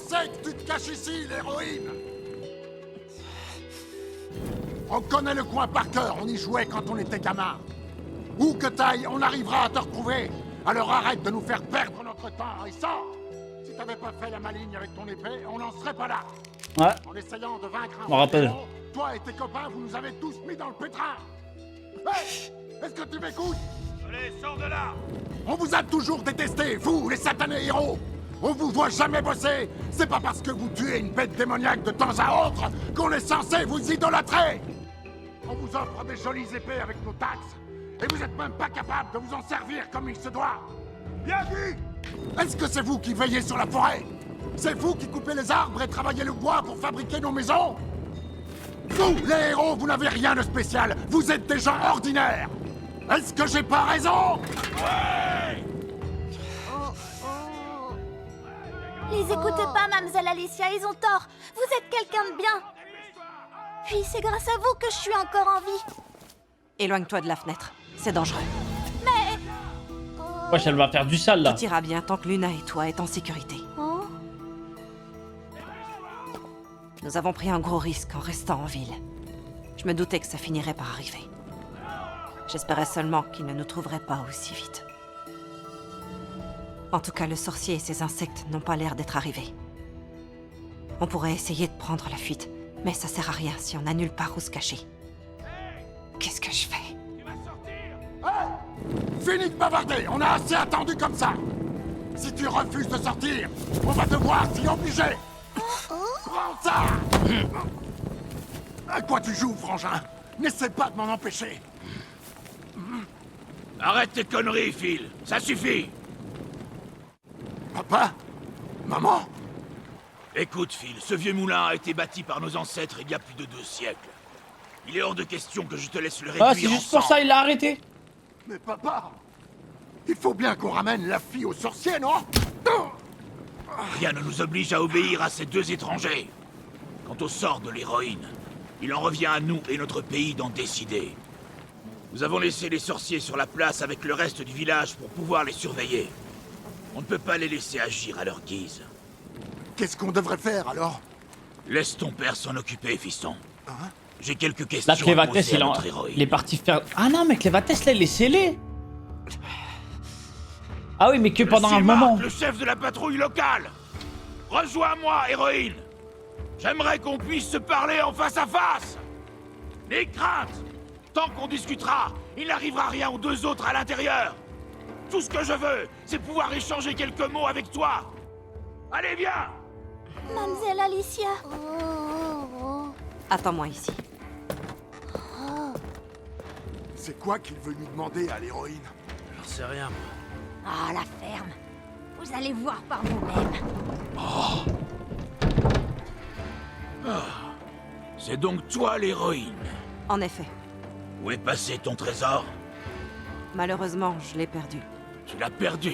sait que tu te caches ici, l'héroïne. On connaît le coin par cœur, on y jouait quand on était gamin. Où que t'ailles, on arrivera à te retrouver. Alors arrête de nous faire perdre notre temps et sors. Si t'avais pas fait la maligne avec ton épée, on n'en serait pas là. Ouais, En essayant de vaincre un je me rappelle. héros, toi et tes copains, vous nous avez tous mis dans le pétrin. Hey, est-ce que tu m'écoutes? Allez, sors de là! On vous a toujours détesté, vous, les satanés héros. On vous voit jamais bosser. C'est pas parce que vous tuez une bête démoniaque de temps à autre qu'on est censé vous idolâtrer. On vous offre des jolies épées avec nos taxes. Et vous êtes même pas capable de vous en servir comme il se doit. Bien vu! Est-ce que c'est vous qui veillez sur la forêt? C'est vous qui coupez les arbres et travaillez le bois pour fabriquer nos maisons? Vous, les héros, vous n'avez rien de spécial. Vous êtes des gens ordinaires. Est-ce que j'ai pas raison? Ouais! Les écoutez pas, mademoiselle Alicia, ils ont tort. Vous êtes quelqu'un de bien. Puis c'est grâce à vous que je suis encore en vie. Éloigne-toi de la fenêtre, c'est dangereux. Wesh, elle va faire du sale là. Tout ira bien tant que Luna et toi êtes en sécurité. Oh. Nous avons pris un gros risque en restant en ville. Je me doutais que ça finirait par arriver. J'espérais seulement qu'il ne nous trouverait pas aussi vite. En tout cas, le sorcier et ses insectes n'ont pas l'air d'être arrivés. On pourrait essayer de prendre la fuite, mais ça sert à rien si on n'a nulle part où se cacher. Qu'est-ce que je fais? Fini de bavarder, on a assez attendu comme ça. Si tu refuses de sortir, on va devoir t'y obliger. Prends ça! À quoi tu joues, frangin? N'essaie pas de m'en empêcher. Arrête tes conneries, Phil! Ça suffit! Papa? Maman? Écoute, Phil, ce vieux moulin a été bâti par nos ancêtres il y a plus de 2 siècles. Il est hors de question que je te laisse le réduire Ah, c'est en juste pour sang. ça, il l'a arrêté. Mais papa! Il faut bien qu'on ramène la fille au sorcier, non? Rien ne nous oblige à obéir à ces 2 étrangers. Quant au sort de l'héroïne, il en revient à nous et notre pays d'en décider. Nous avons laissé les sorciers sur la place avec le reste du village pour pouvoir les surveiller. On ne peut pas les laisser agir à leur guise. Qu'est-ce qu'on devrait faire, alors? Laisse ton père s'en occuper, fiston. J'ai quelques Là, questions à Clévatès, poser à il, notre héroïne. il est parti faire... Ah non, mais Clévatès, là, il est scellé. Ah oui, mais que pendant un Silmark, moment. le chef de la patrouille locale! Rejoins-moi, héroïne! J'aimerais qu'on puisse se parler en face à face! N'aie crainte! Tant qu'on discutera, il n'arrivera rien aux 2 autres à l'intérieur! Tout ce que je veux, c'est pouvoir échanger quelques mots avec toi! Allez, viens! Mademoiselle Alicia. Attends-moi ici. C'est quoi qu'il veut lui demander à l'héroïne? J'en sais rien, moi. Ah, la ferme. Vous allez voir par vous-même. C'est donc toi, l'héroïne. En effet, Où est passé ton trésor? malheureusement, je l'ai perdu. Tu l'as perdu.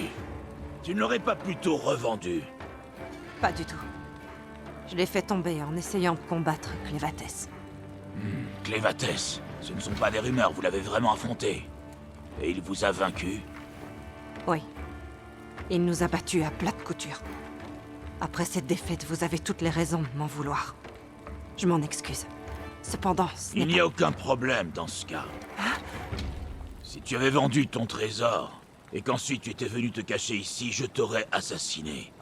Tu ne l'aurais pas plutôt revendu? Pas du tout. Je l'ai fait tomber en essayant de combattre Clévatès. Clévatès, ce ne sont pas des rumeurs, vous l'avez vraiment affronté. Et il vous a vaincu? Oui. Il nous a battus à plate couture. Après cette défaite, vous avez toutes les raisons de m'en vouloir. Je m'en excuse. Cependant, ce Il n'est n'y a aucun problème dans ce cas. Si tu avais vendu ton trésor, et qu'ensuite tu étais venu te cacher ici, je t'aurais assassiné.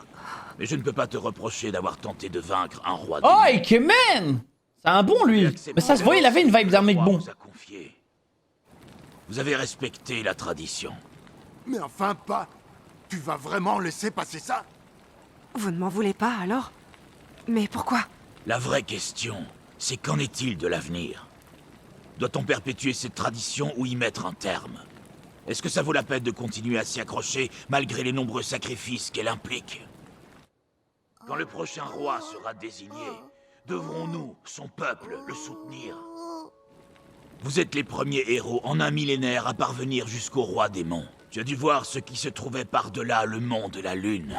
Mais je ne peux pas te reprocher d'avoir tenté de vaincre un roi de... Oh, Ikemen. C'est un bon, lui. Mais ça se voyait, il avait une vibe d'un mec bon. Vous a confié. Vous avez respecté la tradition. Mais enfin, pas... Tu vas vraiment laisser passer ça? Vous ne m'en voulez pas, alors? Mais pourquoi? La vraie question, c'est qu'en est-il de l'avenir? Doit-on perpétuer cette tradition ou y mettre un terme? Est-ce que ça vaut la peine de continuer à s'y accrocher malgré les nombreux sacrifices qu'elle implique? Quand le prochain roi sera désigné, devrons-nous, son peuple, le soutenir? Vous êtes les premiers héros en un millénaire à parvenir jusqu'au roi démon. Tu as dû voir ce qui se trouvait par-delà le monde de la lune,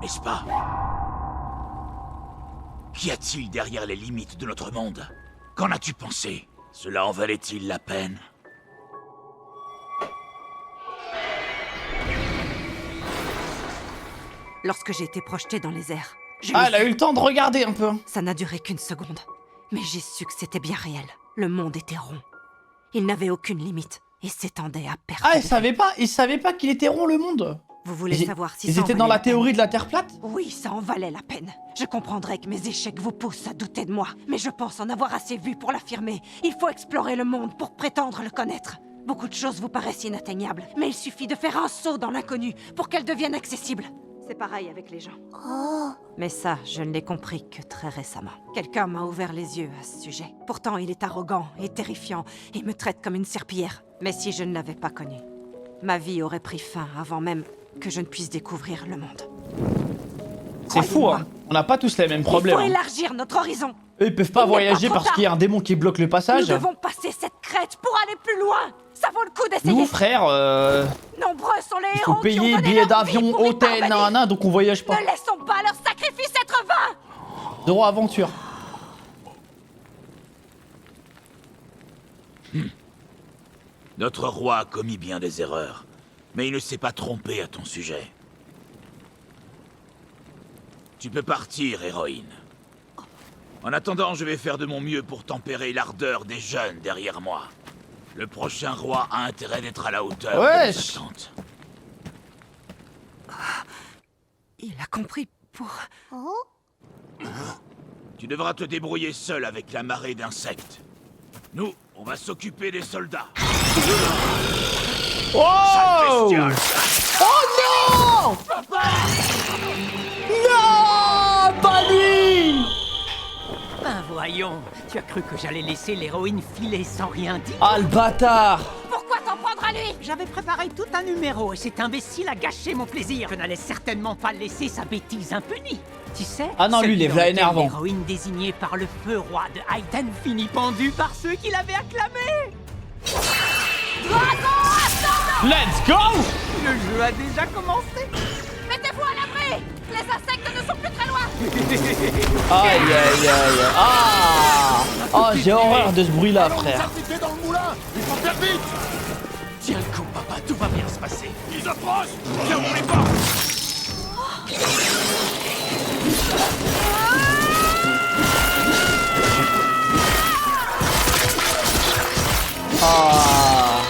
n'est-ce pas? Qu'y a-t-il derrière les limites de notre monde? Qu'en as-tu pensé? Cela en valait-il la peine? Lorsque j'ai été projeté dans les airs, Je Ah, l'ai elle a vu. eu le temps de regarder un peu. Ça n'a duré qu'une seconde. Mais j'ai su que c'était bien réel. Le monde était rond. Il n'avait aucune limite et s'étendait à perte. Ah, de vue. ils savaient pas qu'il était rond le monde. Vous voulez Ils, savoir si ils ça en étaient dans valait la peine? théorie de la Terre plate? Oui, ça en valait la peine. Je comprendrais que mes échecs vous poussent à douter de moi, mais je pense en avoir assez vu pour l'affirmer. Il faut explorer le monde pour prétendre le connaître. Beaucoup de choses vous paraissent inatteignables, mais il suffit de faire un saut dans l'inconnu pour qu'elles deviennent accessibles. C'est pareil avec les gens. Oh. Mais ça, je ne l'ai compris que très récemment. Quelqu'un m'a ouvert les yeux à ce sujet. Pourtant, il est arrogant et terrifiant et me traite comme une serpillière. Mais si je ne l'avais pas connu, ma vie aurait pris fin avant même que je ne puisse découvrir le monde. C'est fou, Croyez-moi, hein. On n'a pas tous les mêmes problèmes. il faut hein. élargir notre horizon. Eux, ils peuvent pas Il n'est pas voyager trop parce tard. qu'il y a un démon qui bloque le passage. Nous devons passer cette crête pour aller plus loin. Ça vaut le coup d'essayer. Nous, frère, Nombreux sont les il héros faut qui ont payer donné billets leur vie d'avion, pour y hôtel, parvenir. nanana, donc on voyage pas. Ne laissons pas leur sacrifice être vain. Zéro aventure. Notre roi a commis bien des erreurs, mais il ne s'est pas trompé à ton sujet. Tu peux partir, héroïne. En attendant, je vais faire de mon mieux pour tempérer l'ardeur des jeunes derrière moi. Le prochain roi a intérêt d'être à la hauteur de Wesh. nos attentes. Il a compris pour... Oh. Tu devras te débrouiller seul avec la marée d'insectes. Nous, on va s'occuper des soldats. Oh! Bestiole. Oh non! Non! Pas lui! Ben voyons, tu as cru que j'allais laisser l'héroïne filer sans rien dire? Ah, le bâtard! Pourquoi t'en prendre à lui? J'avais préparé tout un numéro et cet imbécile a gâché mon plaisir. Je n'allais certainement pas laisser sa bêtise impunie. Tu sais, Ah non, lui, il est celui v'là dans lequel énervant. L'héroïne désignée par le feu roi de Hayten finit pendue par ceux qui l'avaient acclamé. Let's go! Le jeu a déjà commencé. Mettez-vous à l'abri. Les insectes ne sont plus très loin. Aïe aïe aïe. Ah! Oh, j'ai horreur de ce bruit-là, Allons frère. nous impliquer dans le moulin. Il faut faire vite. Tiens le coup, papa, tout va bien se passer. Ils approchent. Fermons les portes. Ah!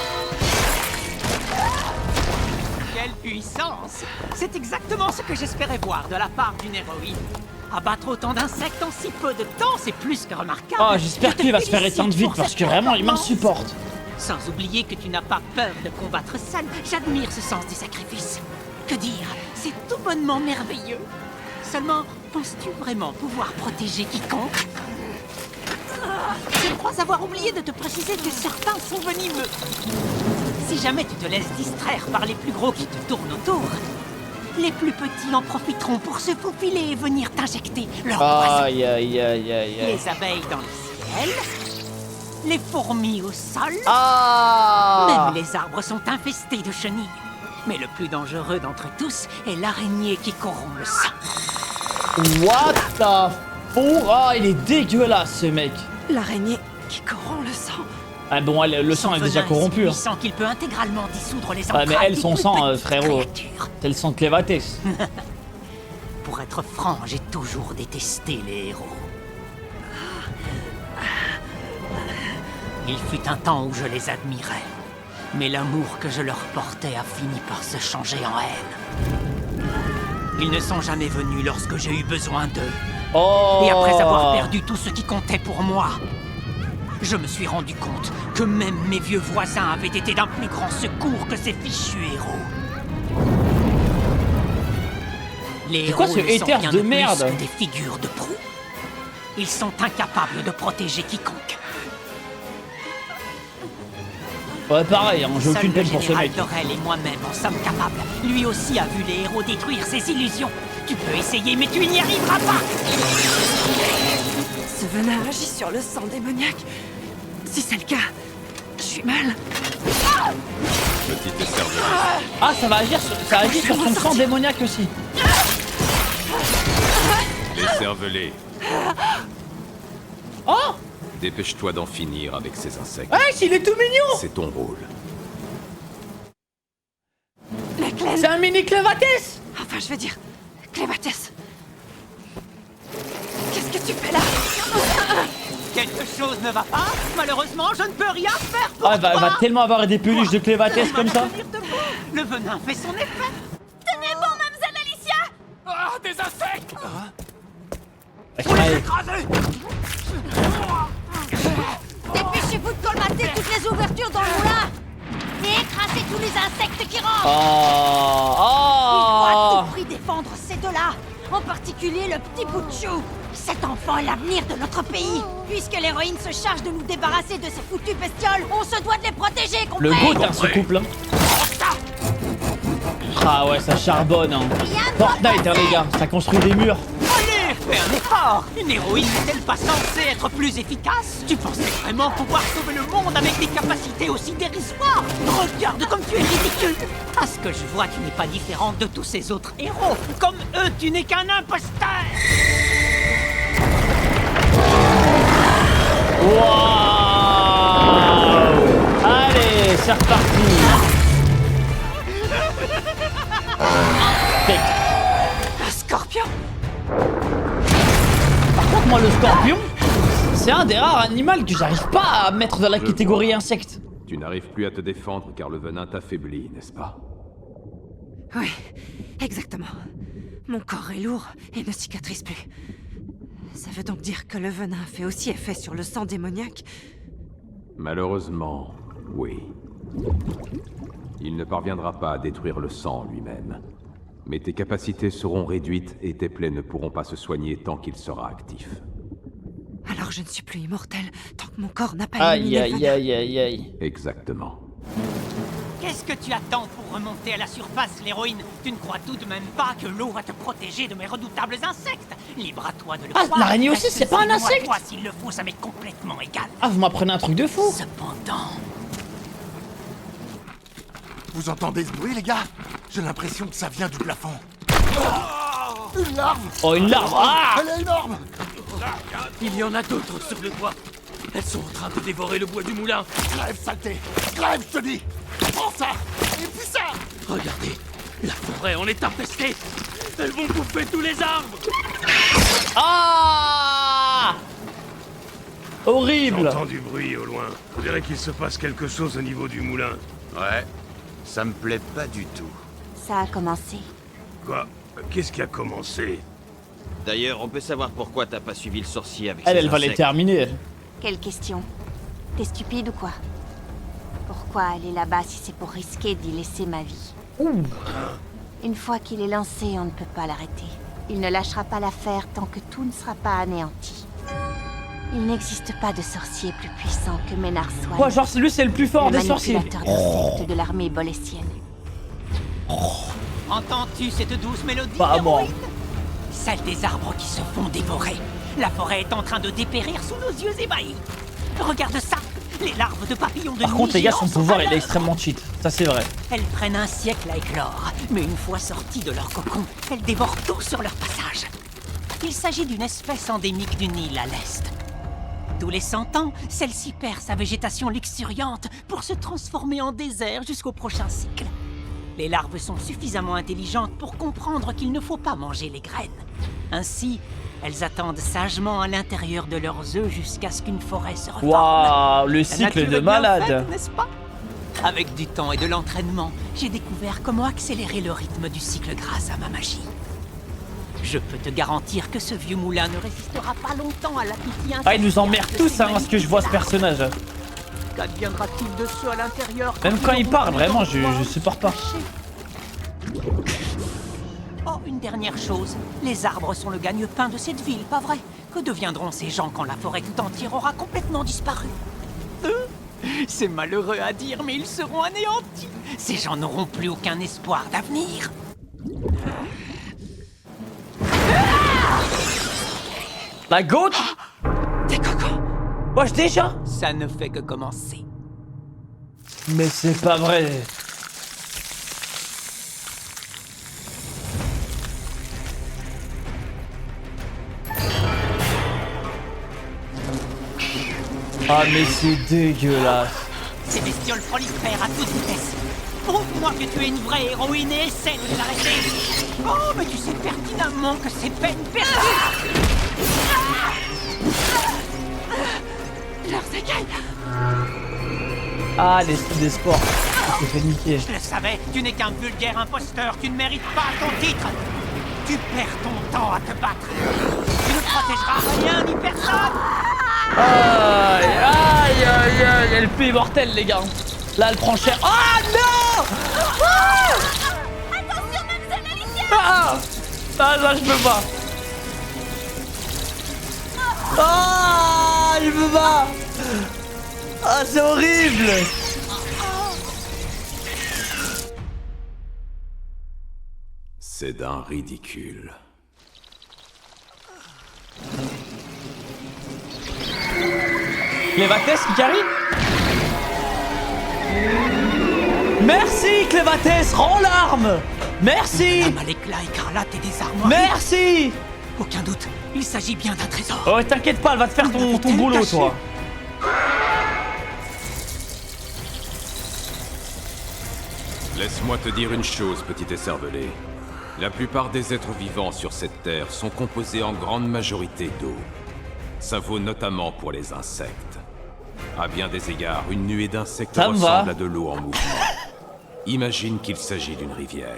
Quelle puissance! C'est exactement ce que j'espérais voir de la part d'une héroïne. Abattre autant d'insectes en si peu de temps, c'est plus que remarquable. Oh, j'espère Je te qu'il va se faire félicite éteindre vite pour parce cette que vraiment, il performance. m'insupporte. Sans oublier que tu n'as pas peur de combattre seul. J'admire ce sens des sacrifices. Que dire? C'est tout bonnement merveilleux. Seulement, penses-tu vraiment pouvoir protéger quiconque? Je crois avoir oublié de te préciser que certains sont venimeux. Si jamais tu te laisses distraire par les plus gros qui te tournent autour, les plus petits en profiteront pour se faufiler et venir t'injecter leur poison. Aïe aïe aïe aïe aïe. Les abeilles dans le ciel, les fourmis au sol, Ah! même les arbres sont infestés de chenilles. Mais le plus dangereux d'entre tous est l'araignée qui corrompt le sang. What the fuck? Ah, il est dégueulasse, ce mec. L'araignée qui corrompt le sang. Ah bon, le sang est déjà corrompu. Hein. Il sent qu'il peut intégralement dissoudre les Ouais, entrailles mais elle, des son plus sang, petites frérot. créatures. C'est le sang de Clévates. Pour être franc, j'ai toujours détesté les héros. Il fut un temps où je les admirais. Mais l'amour que je leur portais a fini par se changer en haine. Ils ne sont jamais venus lorsque j'ai eu besoin d'eux. Oh! Et après avoir perdu tout ce qui comptait pour moi, je me suis rendu compte que même mes vieux voisins avaient été d'un plus grand secours que ces fichus héros. Les C'est quoi héros ce ne sont hater rien de plus merde? que des figures de proue. Ils sont incapables de protéger quiconque. Ouais, pareil, hein, j'ai Seul aucune le peine pour ce général mec. Dorel et moi-même en sommes capables. Lui aussi a vu les héros détruire ses illusions. Tu peux essayer, mais tu n'y arriveras pas. Ce venin agit sur le sang démoniaque. Si c'est le cas, je suis mal. Petit écervelé. Ah, ça va agir, ça agit sur son sang démoniaque aussi. L'écervelé. Oh! Dépêche-toi d'en finir avec ces insectes. Ouais, il est tout mignon! C'est ton rôle. Mais Clem... C'est un mini Clévates! Enfin, je veux dire, Clévates. que tu fais là? Quelque chose ne va pas. Malheureusement, je ne peux rien faire pour Ah, elle va tellement avoir des peluches de Clévatès comme ça. Tenir debout. Le venin fait son effet. Tenez bon, mademoiselle Alicia! Ah, des insectes! Allez. Dépêchez-vous de colmater toutes les ouvertures dans le moulin! Et écrasez tous les insectes qui rentrent! Oh, Il faut à oh. tout prix défendre ces deux-là! En particulier le petit bout de chou! Cet enfant est l'avenir de notre pays! Puisque l'héroïne se charge de nous débarrasser de ces foutues bestioles, on se doit de les protéger, compris? Le goût, hein, ce couple. Hein. Ah ouais, ça charbonne. Hein. Fortnite, hein, les gars, ça construit des murs. Allez, fais un effort. Une héroïne n'est-elle pas censée être plus efficace? Tu pensais vraiment pouvoir sauver le monde avec des capacités aussi dérisoires? Regarde comme tu es ridicule. À ce que je vois, tu n'es pas différente de tous ces autres héros. Comme eux, tu n'es qu'un imposteur. Waouh! Allez, c'est reparti. Un scorpion? Par contre, moi, le scorpion, c'est un des rares animaux que j'arrive pas à mettre dans la catégorie insecte. Tu n'arrives plus à te défendre car le venin t'affaiblit, n'est-ce pas? Oui, exactement. Mon corps est lourd et ne cicatrise plus. Ça veut donc dire que le venin fait aussi effet sur le sang démoniaque? Malheureusement, oui. Il ne parviendra pas à détruire le sang lui-même. Mais tes capacités seront réduites et tes plaies ne pourront pas se soigner tant qu'il sera actif. Alors je ne suis plus immortel tant que mon corps n'a pas Aïe, éliminé le aïe, venin. aïe, aïe, aïe. Exactement. Qu'est-ce que tu attends pour remonter à la surface, l'héroïne? Tu ne crois tout de même pas que l'eau va te protéger de mes redoutables insectes? Libre à toi de le Ah, croire. l'araignée aussi, c'est pas un Laisse-le-moi à insecte? toi, s'il le faut, ça m'est complètement égal. Ah, vous m'apprenez un truc de fou. Cependant... Vous entendez ce bruit, les gars? J'ai l'impression que ça vient du plafond. Une larve! Oh, une larve. Ah! Elle est énorme! Il y en a d'autres sur le toit. Elles sont en train de dévorer le bois du moulin. Crève, saleté! Crève, je te dis! Prends ça! Et puis ça! Regardez, la forêt en est infestée. Elles vont bouffer tous les arbres. Ah! Horrible. J'entends du bruit au loin. On dirait qu'il se passe quelque chose au niveau du moulin. Ouais, ça me plaît pas du tout. Ça a commencé. Quoi? Qu'est-ce qui a commencé? D'ailleurs, on peut savoir pourquoi t'as pas suivi le sorcier avec Elle, ses elle va les insectes. terminer. Quelle question? T'es stupide ou quoi? Pourquoi aller là-bas si c'est pour risquer d'y laisser ma vie? Une fois qu'il est lancé, on ne peut pas l'arrêter. Il ne lâchera pas l'affaire tant que tout ne sera pas anéanti. Il n'existe pas de sorcier plus puissant que Ménard Swan, Ouais, genre, lui, c'est le plus fort le des sorciers. manipulateur d'insectes de l'armée bolésienne. Entends-tu cette douce mélodie, Pas à moi. héroïne? Celle des arbres qui se font dévorer. La forêt est en train de dépérir sous nos yeux ébahis. Regarde ça. Les larves de papillons de Par nuit contre, les gars, géants son sont pouvoir, à il est l'œuvre. extrêmement cheat. Ça, c'est vrai. Elles prennent un siècle à éclore, mais une fois sorties de leur cocon, elles dévorent tout sur leur passage. Il s'agit d'une espèce endémique du Nil à l'est. Tous les 100 ans, celle-ci perd sa végétation luxuriante pour se transformer en désert jusqu'au prochain cycle. Les larves sont suffisamment intelligentes pour comprendre qu'il ne faut pas manger les graines. Ainsi, elles attendent sagement à l'intérieur de leurs œufs jusqu'à ce qu'une forêt se reforme. Waouh, le La cycle nature de est bien malade. faite, n'est-ce pas? Avec du temps et de l'entraînement, j'ai découvert comment accélérer le rythme du cycle grâce à ma magie. Je peux te garantir que ce vieux moulin ne résistera pas longtemps à l'appétit. Ah, il nous emmerde insatiable de tous, ces hein, ce que je vois ce magnifiques personnage. arbres. Qu'adviendra-t-il de ceux à l'intérieur Même quand ils il auront parle, le vraiment, temps de pouvoir je supporte pas. se cacher? Oh, une dernière chose. Les arbres sont le gagne-pain de cette ville, pas vrai? Que deviendront ces gens quand la forêt tout entière aura complètement disparu? C'est malheureux à dire, mais ils seront anéantis. Ces gens n'auront plus aucun espoir d'avenir. La goat. Des cocons! Wesh, déjà. Ça ne fait que commencer. Mais c'est pas vrai. Ah, mais c'est dégueulasse. Ces bestioles prolifèrent à toute vitesse. Prouve-moi que tu es une vraie héroïne et essaie de les arrêter. Oh, mais tu sais pertinemment que c'est peine perdue. Leurs écailles. Ah, les trucs des sports. Je te fais niquer. Je le savais, tu n'es qu'un vulgaire imposteur, tu ne mérites pas ton titre. Tu perds ton temps à te battre. Tu ne protégeras rien ni personne. Aïe, aïe, aïe, aïe. Elle est plus immortelle, les gars. Là, elle prend cher. Ah, non. Attention, mademoiselle Alicia. Ah, là, je peux pas. Ah, je peux pas. Ah, c'est horrible. C'est d'un ridicule. Clévates qui arrive. Merci, Clévates, rends l'arme. Merci. L'âme à l'éclat écarlate et des armoires. Merci. Aucun doute, il s'agit bien d'un trésor. Oh, t'inquiète pas, elle va te faire ton boulot, toi. Laisse-moi te dire une chose, petit écervelé. La plupart des êtres vivants sur cette terre sont composés en grande majorité d'eau. Ça vaut notamment pour les insectes. À bien des égards, une nuée d'insectes ressemble à de l'eau en mouvement. Imagine qu'il s'agit d'une rivière.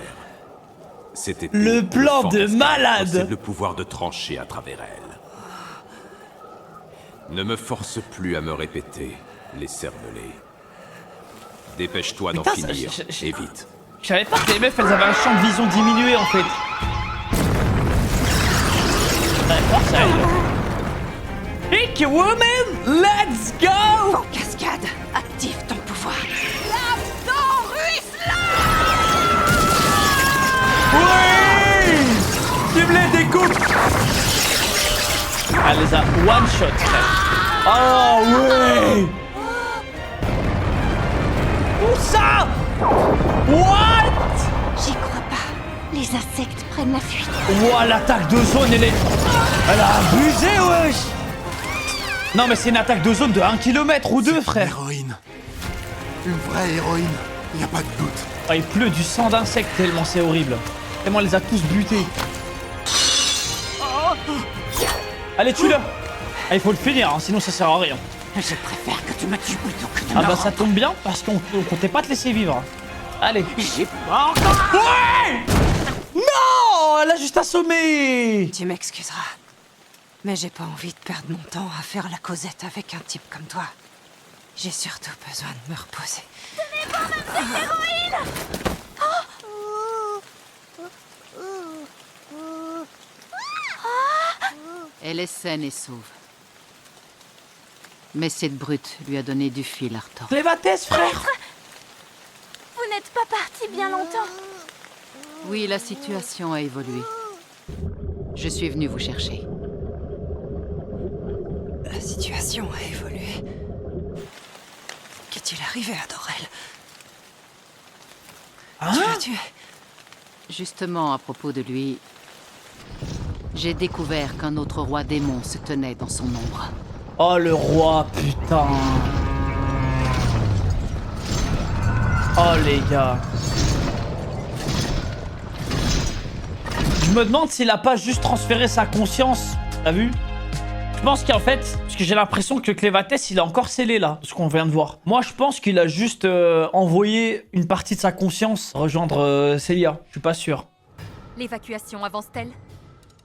C'était le plan de malade. C'est le pouvoir de trancher à travers elle. Ne me force plus à me répéter, l'écervelé. Dépêche-toi d'en finir, et vite. Je savais pas que les meufs, elles avaient un champ de vision diminué, en fait. D'accord, ça arrive. Pick woman, let's go. En cascade, active ton pouvoir. Oui. Tu me les découpes. Elle les a one shot, frère. Oh oui. Où ça? What? J'y crois pas. Les insectes prennent la fuite. Ouah, l'attaque de zone, elle a abusé, wesh. Non, mais c'est une attaque de zone de 1 km ou 2, frère. Héroïne. Une vraie héroïne. Y a pas de doute. Oh, il pleut du sang d'insectes tellement c'est horrible. Tellement elle les a tous butés. Allez, tue-le. Ah, il faut le finir, hein, sinon ça sert à rien. Je préfère que tu me tues plutôt que de Ah me bah ça rendre. tombe bien, parce qu'on comptait pas te laisser vivre. Allez. J'ai pas encore. Ouais. Non, elle a juste assommé. Tu m'excuseras. Mais j'ai pas envie de perdre mon temps à faire la causette avec un type comme toi. J'ai surtout besoin de me reposer. Elle est saine et sauve. Mais cette brute lui a donné du fil à retordre. Clévates, frère. Vous n'êtes pas parti bien longtemps. Oui, la situation a évolué. Je suis venu vous chercher. La situation a évolué. Qu'est-il arrivé à Dorel? Tu l'as tué? Justement, à propos de lui, j'ai découvert qu'un autre roi démon se tenait dans son ombre. Oh, le roi, putain. Oh, les gars. Je me demande s'il a pas juste transféré sa conscience. T'as vu? Je pense qu'en fait, parce que j'ai l'impression que Clévates, il est encore scellé là, ce qu'on vient de voir. Moi, je pense qu'il a juste envoyé une partie de sa conscience rejoindre Célia. Je suis pas sûr. L'évacuation avance-t-elle?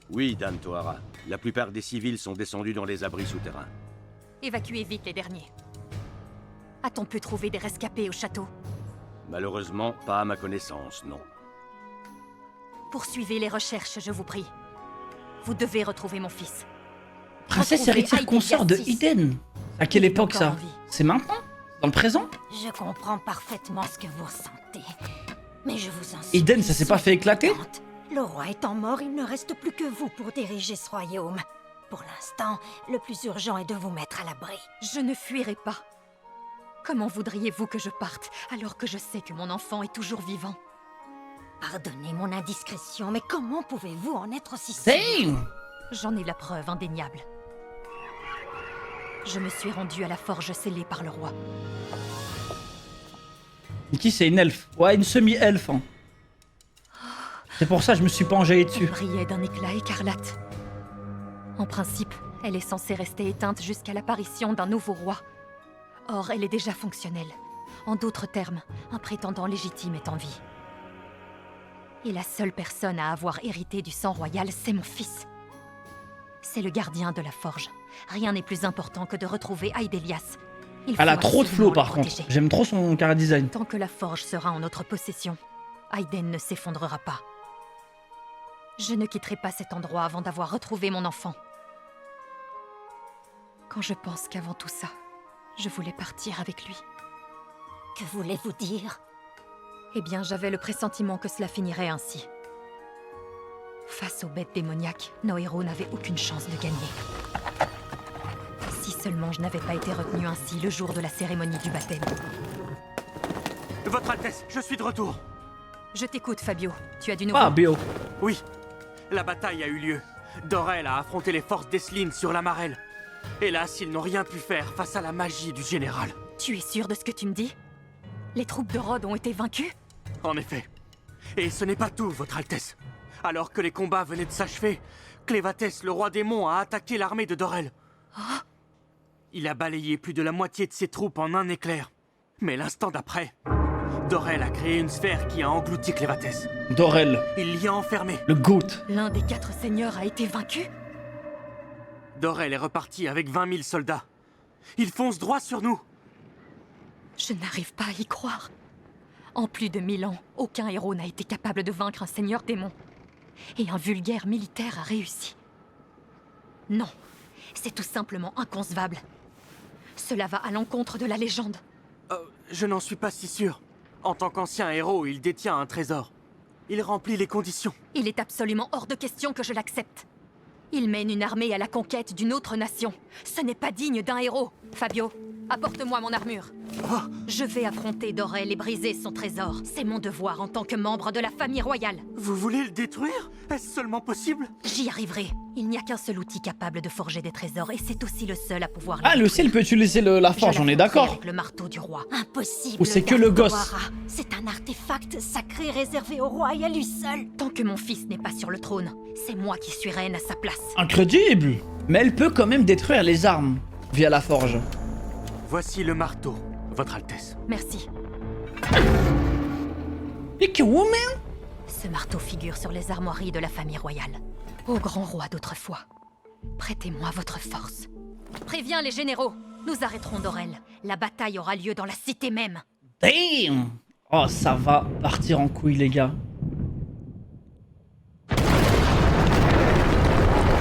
Oui, Dame Tohara. La plupart des civils sont descendus dans les abris souterrains. Évacuez vite les derniers. A-t-on pu trouver des rescapés au château? Malheureusement, pas à ma connaissance, non. Poursuivez les recherches, je vous prie. Vous devez retrouver mon fils. Princesse Retrouvez héritière consort de Aïdélia VI. Eden. À quelle Il est époque encore ça? en vie. C'est maintenant? Dans le présent? Je comprends parfaitement ce que vous ressentez. Mais je vous en supplie. Eden, ça s'est pas fait éclater? Le roi étant mort, il ne reste plus que vous pour diriger ce royaume. Pour l'instant, le plus urgent est de vous mettre à l'abri. Je ne fuirai pas. Comment voudriez-vous que je parte alors que je sais que mon enfant est toujours vivant? Pardonnez mon indiscrétion, mais comment pouvez-vous en être aussi sûr? Damn! J'en ai la preuve indéniable. Je me suis rendue à la forge scellée par le roi. Qui c'est une elfe? Ouais, une semi-elfe. Hein. C'est pour ça que je me suis pas enjaillé dessus. Elle brillait d'un éclat écarlate. En principe, Elle est censée rester éteinte jusqu'à l'apparition d'un nouveau roi. Or, elle est déjà fonctionnelle. En d'autres termes, un prétendant légitime est en vie. Et la seule personne à avoir hérité du sang royal, c'est mon fils. C'est le gardien de la forge. Rien n'est plus important que de retrouver Aidelias. Elle a trop de flow par contre. J'aime trop son chara design. Tant que la forge sera en notre possession, Aiden ne s'effondrera pas. Je ne quitterai pas cet endroit avant d'avoir retrouvé mon enfant. Quand je pense qu'avant tout ça, je voulais partir avec lui. Que voulez-vous dire? Eh bien, j'avais le pressentiment que cela finirait ainsi. Face aux bêtes démoniaques, nos héros n'avaient aucune chance de gagner. Si seulement je n'avais pas été retenu ainsi le jour de la cérémonie du baptême. Votre Altesse, je suis de retour. Je t'écoute, Fabio. Tu as du nouveau? Ah, Béo. Oui, la bataille a eu lieu. Dorel a affronté les forces d'Esline sur la Marelle. Hélas, ils n'ont rien pu faire face à la magie du général. Tu es sûr de ce que tu me dis? Les troupes de Rhodes ont été vaincues? En effet. Et ce n'est pas tout, Votre Altesse. Alors que les combats venaient de s'achever, Clévatès, le roi démon, a attaqué l'armée de Dorel. Il a balayé plus de la moitié de ses troupes en un éclair. Mais l'instant d'après, Dorel a créé une sphère qui a englouti Clévatès. Dorel. Il l'y a enfermé. Le GOAT. L'un des 4 seigneurs a été vaincu? Dorel est reparti avec 20 000 soldats. Il fonce droit sur nous. Je n'arrive pas à y croire. En plus de 1000 ans, aucun héros n'a été capable de vaincre un seigneur démon. Et un vulgaire militaire a réussi. Non, c'est tout simplement inconcevable. Cela va à l'encontre de la légende. Je n'en suis pas si sûr. En tant qu'ancien héros, il détient un trésor. Il remplit les conditions. Il est absolument hors de question que je l'accepte. Il mène une armée à la conquête d'une autre nation. Ce n'est pas digne d'un héros. Fabio, apporte-moi mon armure. Je vais affronter Dorel et briser son trésor. C'est mon devoir en tant que membre de la famille royale. Vous voulez le détruire? Est-ce seulement possible? J'y arriverai. Il n'y a qu'un seul outil capable de forger des trésors et c'est aussi le seul à pouvoir... Ah, le ciel peut utiliser la forge, on est d'accord. Avec le marteau du roi. Impossible. Ou c'est que le gosse. C'est un artefact sacré réservé au roi et à lui seul. Tant que mon fils n'est pas sur le trône, c'est moi qui suis reine à sa place. Incroyable. Mais elle peut quand même détruire les armes via la forge. Voici le marteau, Votre Altesse. Merci. Pick woman. Ce marteau figure sur les armoiries de la famille royale. Ô grand roi d'autrefois, prêtez-moi votre force. Préviens les généraux, nous arrêterons Dorel. La bataille aura lieu dans la cité même. Damn. Oh, ça va partir en couille, les gars.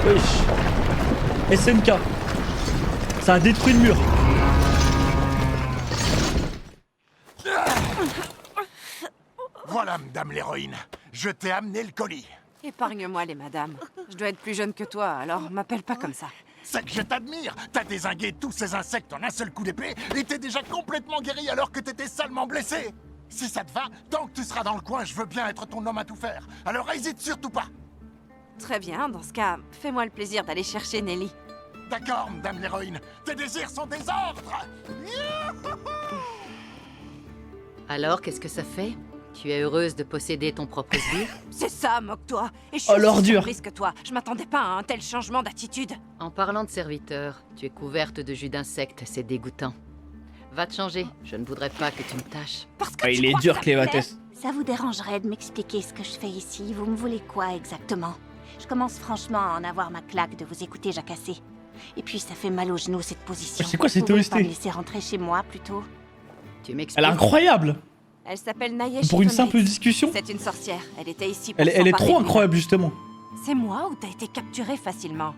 Wesh. SNK. Ça a détruit le mur. Voilà, madame l'héroïne. Je t'ai amené le colis. Épargne-moi les madames. Je dois être plus jeune que toi, alors m'appelle pas comme ça. C'est que je t'admire. T'as dézingué tous ces insectes en un seul coup d'épée et t'es déjà complètement guéri alors que t'étais salement blessé. Si ça te va, tant que tu seras dans le coin, je veux bien être ton homme à tout faire. Alors hésite surtout pas. Très bien, dans ce cas, fais-moi le plaisir d'aller chercher Nelly. D'accord, madame l'héroïne. Tes désirs sont des ordres. Alors, qu'est-ce que ça fait? Tu es heureuse de posséder ton propre sbire? C'est ça, moque-toi. Et je suis aussi surprise que toi. Je m'attendais pas à un tel changement d'attitude. En parlant de serviteur, tu es couverte de jus d'insectes, c'est dégoûtant. Va te changer, je ne voudrais pas que tu me tâches. Parce que il est dur, Clévatès. Ça vous dérangerait de m'expliquer ce que je fais ici? Vous me voulez quoi exactement? Je commence franchement à en avoir ma claque de vous écouter jacasser. Et puis ça fait mal aux genoux cette position. C'est quoi cette Vous pouvez pas OST? me laisser rentrer chez moi plutôt? Tu m'expliques? Elle est incroyable. Elle s'appelle Nayesh. Pour une simple discussion. C'est une sorcière. Elle était ici pour Elle est s'emparer trop de incroyable justement. C'est moi ou t'as été capturé facilement?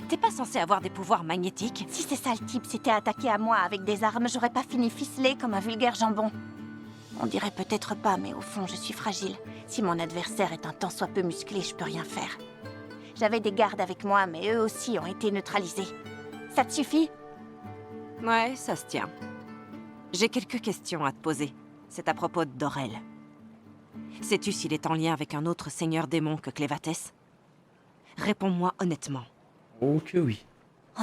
T'es pas censé avoir des pouvoirs magnétiques? Si c'est ça le type s'était attaqué à moi avec des armes, j'aurais pas fini ficelé comme un vulgaire jambon. On dirait peut-être pas, mais au fond, je suis fragile. Si mon adversaire est un tant soit peu musclé, je peux rien faire. J'avais des gardes avec moi, mais eux aussi ont été neutralisés. Ça te suffit? Ouais, ça se tient. J'ai quelques questions à te poser. C'est à propos de Dorel. Sais-tu s'il est en lien avec un autre seigneur démon que Clévatès? Réponds-moi honnêtement. Oh que oui. Oh,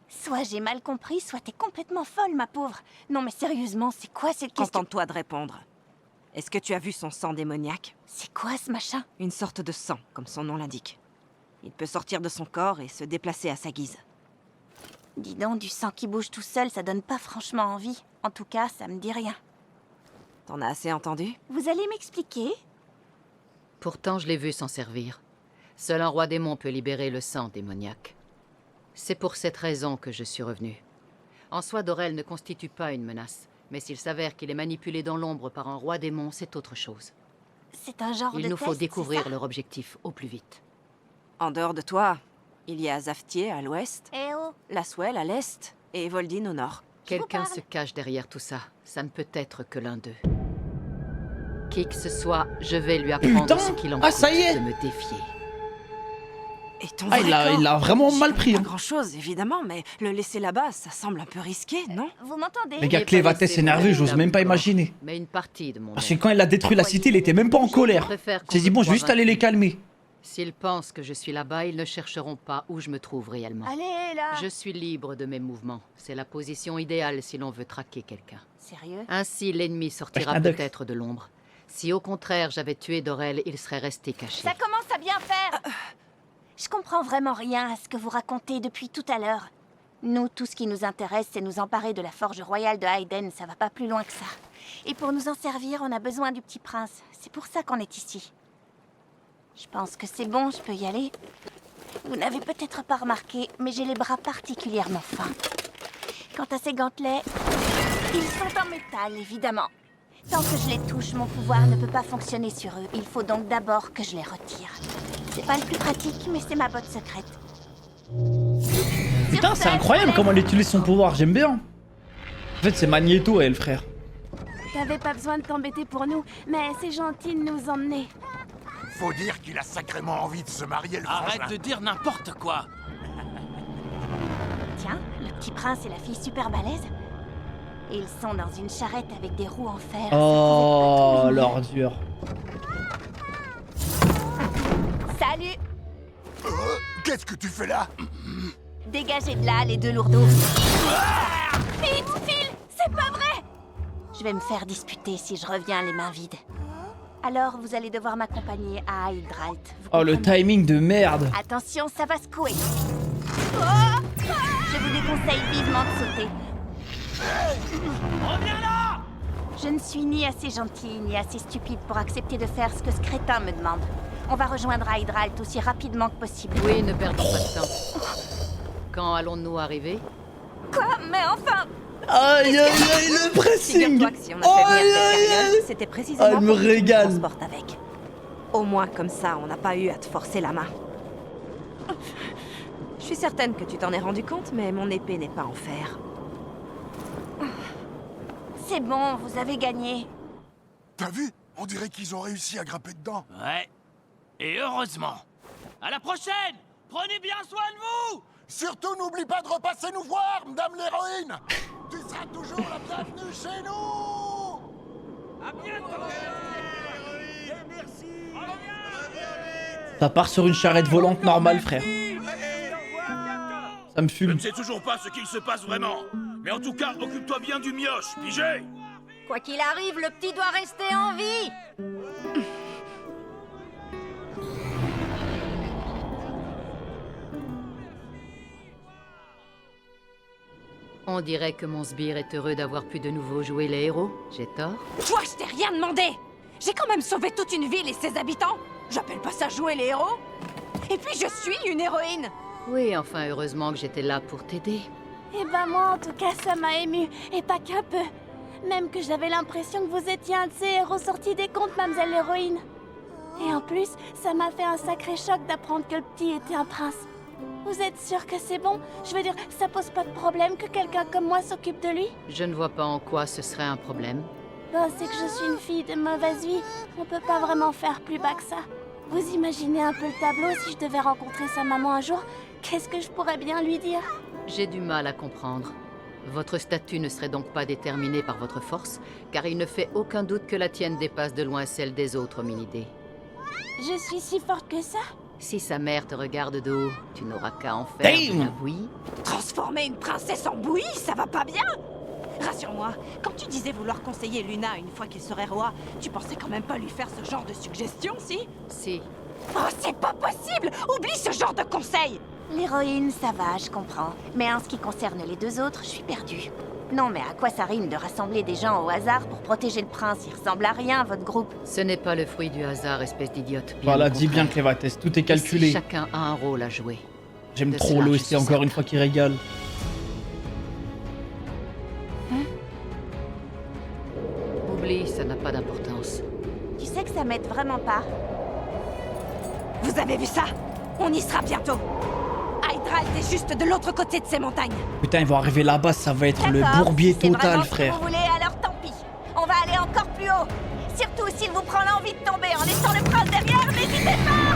soit j'ai mal compris, soit t'es complètement folle, ma pauvre. Non mais sérieusement, c'est quoi cette question? Contente-toi de répondre. Est-ce que tu as vu son sang démoniaque? C'est quoi ce machin? Une sorte de sang, comme son nom l'indique. Il peut sortir de son corps et se déplacer à sa guise. Dis donc, du sang qui bouge tout seul, ça donne pas franchement envie. En tout cas, ça me dit rien. T'en as assez entendu? Vous allez m'expliquer? Pourtant, je l'ai vu s'en servir. Seul un roi démon peut libérer le sang démoniaque. C'est pour cette raison que je suis revenu. En soi, Dorel ne constitue pas une menace. Mais s'il s'avère qu'il est manipulé dans l'ombre par un roi démon, c'est autre chose. C'est un genre de Il nous faut test, découvrir c'est ça? leur objectif au plus vite. En dehors de toi, il y a Zaftier à l'ouest, Eh oh! Laswell à l'est et Voldin au nord. Quelqu'un se cache derrière tout ça. Ça ne peut être que l'un d'eux. Qui que ce soit, je vais lui apprendre Putain! ce qu'il en Ah, coûte ça y est! de me défier. Et ton Ah, vrai il l'a vraiment mal pris. Pas Hein. grand-chose, évidemment, mais le laisser là-bas, ça semble un peu risqué, non? Vous m'entendez? Les gars, Clévates énervé, j'ose même pas imaginer. Mais une partie de mon Parce que quand il a détruit la cité, il était même pas en colère. Il s'est dit, bon, je vais juste aller les calmer. S'ils pensent que je suis là-bas, ils ne chercheront pas où je me trouve réellement. Allez, là! Je suis libre de mes mouvements. C'est la position idéale si l'on veut traquer quelqu'un. Sérieux? Ainsi, l'ennemi sortira peut-être de l'ombre. Si au contraire j'avais tué Dorel, il serait resté caché. Ça commence à bien faire! Je comprends vraiment rien à ce que vous racontez depuis tout à l'heure. Nous, tout ce qui nous intéresse, c'est nous emparer de la forge royale de Hayden. Ça va pas plus loin que ça. Et pour nous en servir, on a besoin du petit prince. C'est pour ça qu'on est ici. Je pense que c'est bon, je peux y aller. Vous n'avez peut-être pas remarqué, mais j'ai les bras particulièrement fins. Quant à ces gantelets, ils sont en métal, évidemment. Tant que je les touche, mon pouvoir ne peut pas fonctionner sur eux. Il faut donc d'abord que je les retire. C'est pas le plus pratique, mais c'est ma botte secrète. Putain, c'est incroyable comment elle utilise son pouvoir, j'aime bien. En fait, c'est Magneto, elle, frère. T'avais pas besoin de t'embêter pour nous, mais c'est gentil de nous emmener. Faut dire qu'il a sacrément envie de se marier, le Arrête frangin. de dire n'importe quoi. Tiens, le petit prince et la fille super balèze. Ils sont dans une charrette avec des roues en fer. Oh, l'ordure. Salut! Qu'est-ce que tu fais là? Dégagez de là, les deux lourdeaux. Vite, Phil! C'est pas vrai! Je vais me faire disputer si je reviens les mains vides. Alors, vous allez devoir m'accompagner à Hydralt. Oh, le timing de merde. Attention, ça va secouer. Oh! Je vous déconseille vivement de sauter. Reviens là! Je ne suis ni assez gentille ni assez stupide pour accepter de faire ce que ce crétin me demande. On va rejoindre Hydralt aussi rapidement que possible. Oui, ne perdons pas de temps. Quand allons-nous arriver? Quoi? Mais enfin! Aïe, aïe, aïe, le pressing! Figure-toi que si on a fait venir cette carriole, c'était précisément elle me pour que tu nous régale. transportes avec. Au moins, comme ça, on n'a pas eu à te forcer la main. Je suis certaine que tu t'en es rendu compte, mais mon épée n'est pas en fer. C'est bon, vous avez gagné. T'as vu? On dirait qu'ils ont réussi à grimper dedans. Ouais. Et heureusement. À la prochaine! Prenez bien soin de vous! Surtout, n'oublie pas de repasser nous voir, madame l'héroïne. Tu seras toujours la bienvenue chez nous. À bientôt! Merci! Ça part sur une charrette volante normale, frère. Ça me Je fume. ne sais toujours pas ce qu'il se passe vraiment. Mais en tout cas, occupe-toi bien du mioche, pigé! Quoi qu'il arrive, le petit doit rester en vie. On dirait que mon sbire est heureux d'avoir pu de nouveau jouer les héros. J'ai tort? Toi, je t'ai rien demandé! J'ai quand même sauvé toute une ville et ses habitants! J'appelle pas ça jouer les héros! Et puis je suis une héroïne! Oui, enfin, heureusement que j'étais là pour t'aider. Eh ben moi, en tout cas, ça m'a ému, et pas qu'un peu. Même que j'avais l'impression que vous étiez un de ces héros sortis des contes, mademoiselle l'héroïne. Et en plus, ça m'a fait un sacré choc d'apprendre que le petit était un prince. Vous êtes sûr que c'est bon? Je veux dire, ça pose pas de problème que quelqu'un comme moi s'occupe de lui? Je ne vois pas en quoi ce serait un problème. Bon, c'est que je suis une fille de mauvaise vie. On peut pas vraiment faire plus bas que ça. Vous imaginez un peu le tableau si je devais rencontrer sa maman un jour? Qu'est-ce que je pourrais bien lui dire? J'ai du mal à comprendre. Votre statut ne serait donc pas déterminé par votre force, car il ne fait aucun doute que la tienne dépasse de loin celle des autres hominidés. Je suis si forte que ça? Si sa mère te regarde de haut, tu n'auras qu'à en faire de la bouillie. Transformer une princesse en bouillie, ça va pas bien? Rassure-moi, quand tu disais vouloir conseiller Luna une fois qu'il serait roi, tu pensais quand même pas lui faire ce genre de suggestion, si? Si, Oh, c'est pas possible! Oublie ce genre de conseil! L'héroïne, ça va, je comprends. Mais en ce qui concerne les deux autres, je suis perdue. Non, mais à quoi ça rime de rassembler des gens au hasard pour protéger le prince? Il ressemble à rien, votre groupe. Ce n'est pas le fruit du hasard, espèce d'idiote. Voilà, dis bien Clévates, tout est calculé. Ici, chacun a un rôle à jouer. J'aime De trop cela, je l'OST, suis encore certain. une fois qui régale. Oublie, ça n'a pas d'importance. Tu sais que ça m'aide vraiment pas. Vous avez vu ça? On y sera bientôt. Hydra était juste de l'autre côté de ces montagnes. Putain, ils vont arriver là-bas, ça va être le D'accord, bourbier si c'est total, vraiment ce que frère. vous voulez, alors tant pis. On va aller encore plus haut. Surtout s'il vous prend l'envie de tomber en laissant le prince derrière, n'hésitez pas.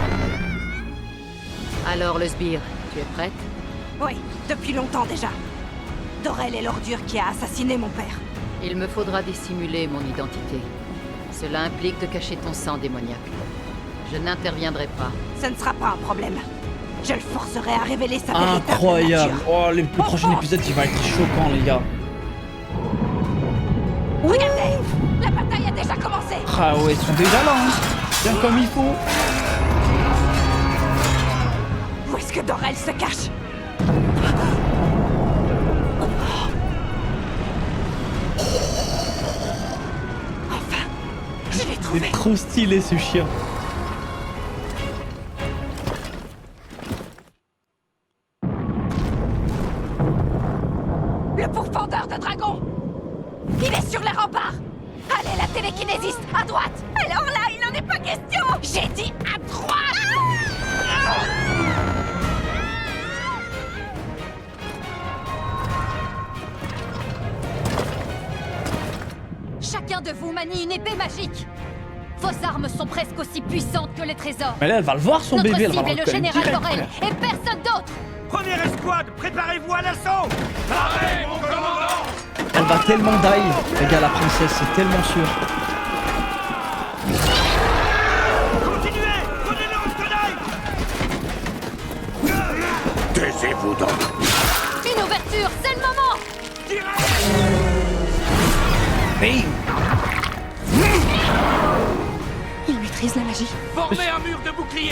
Alors, le sbire, tu es prête? Oui, depuis longtemps déjà. Dorel est l'ordure qui a assassiné mon père. Il me faudra dissimuler mon identité. Cela implique de cacher ton sang démoniaque. Je n'interviendrai pas. Ce ne sera pas un problème. Je le forcerai à révéler sa véritable Incroyable. nature. Oh, le prochain épisode, il va être choquant, les gars. Regardez! La bataille a déjà commencé! Ah ouais, ils sont déjà là, hein. Bien comme il faut. Où est-ce que Dorel se cache? Enfin, je l'ai trouvé. C'est trop stylé, ce chien. Le pourfendeur de dragon! Il est sur les remparts! Allez, la télékinésiste, à droite! Alors là, il n'en est pas question! J'ai dit à droite! Chacun de vous manie une épée magique. Vos armes sont presque aussi puissantes que les trésors. Mais là, elle va le voir, son Notre bébé. Elle va cible est le le reconnaître général direct, Dorel frère. et personne d'autre. Première escouade, préparez-vous à l'assaut! Arrête, mon commandant! Elle va tellement die, les gars, la princesse, c'est tellement sûr. Continuez! Donnez-leur un coup d'œil! Taisez-vous donc. Une ouverture, c'est le moment. Hey, Il maîtrise la magie. Formez un mur de bouclier!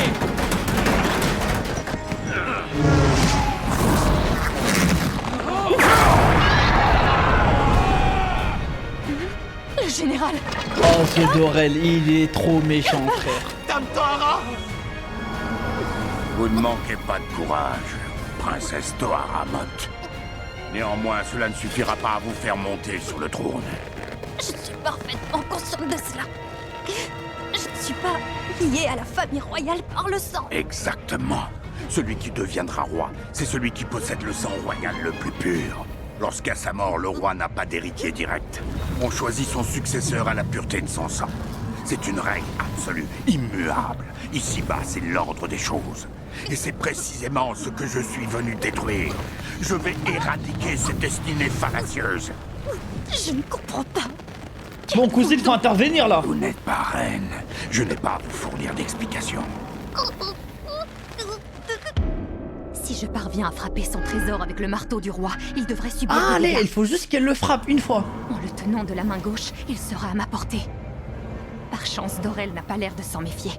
Le général. oh, ce Dorel, il est trop méchant, frère. Dame Tohara! Vous ne manquez pas de courage, princesse Tohara Mott. Néanmoins, cela ne suffira pas à vous faire monter sur le trône. Je suis parfaitement consciente de cela. Je ne suis pas liée à la famille royale par le sang. Exactement. Celui qui deviendra roi, c'est celui qui possède le sang royal le plus pur. Lorsqu'à sa mort, le roi n'a pas d'héritier direct. On choisit son successeur à la pureté de son sang. C'est une règle absolue, immuable. Ici-bas, c'est l'ordre des choses. Et c'est précisément ce que je suis venu détruire. Je vais éradiquer cette destinée fallacieuse. Je ne comprends pas. Bon, cousine, faut intervenir, là. Vous n'êtes pas reine. Je n'ai pas à vous fournir d'explications. Si je parviens à frapper son trésor avec le marteau du roi, il devrait subir Ah, des allez, dégâts. il faut juste qu'elle le frappe une fois. En le tenant de la main gauche, il sera à ma portée. Par chance, Dorel n'a pas l'air de s'en méfier.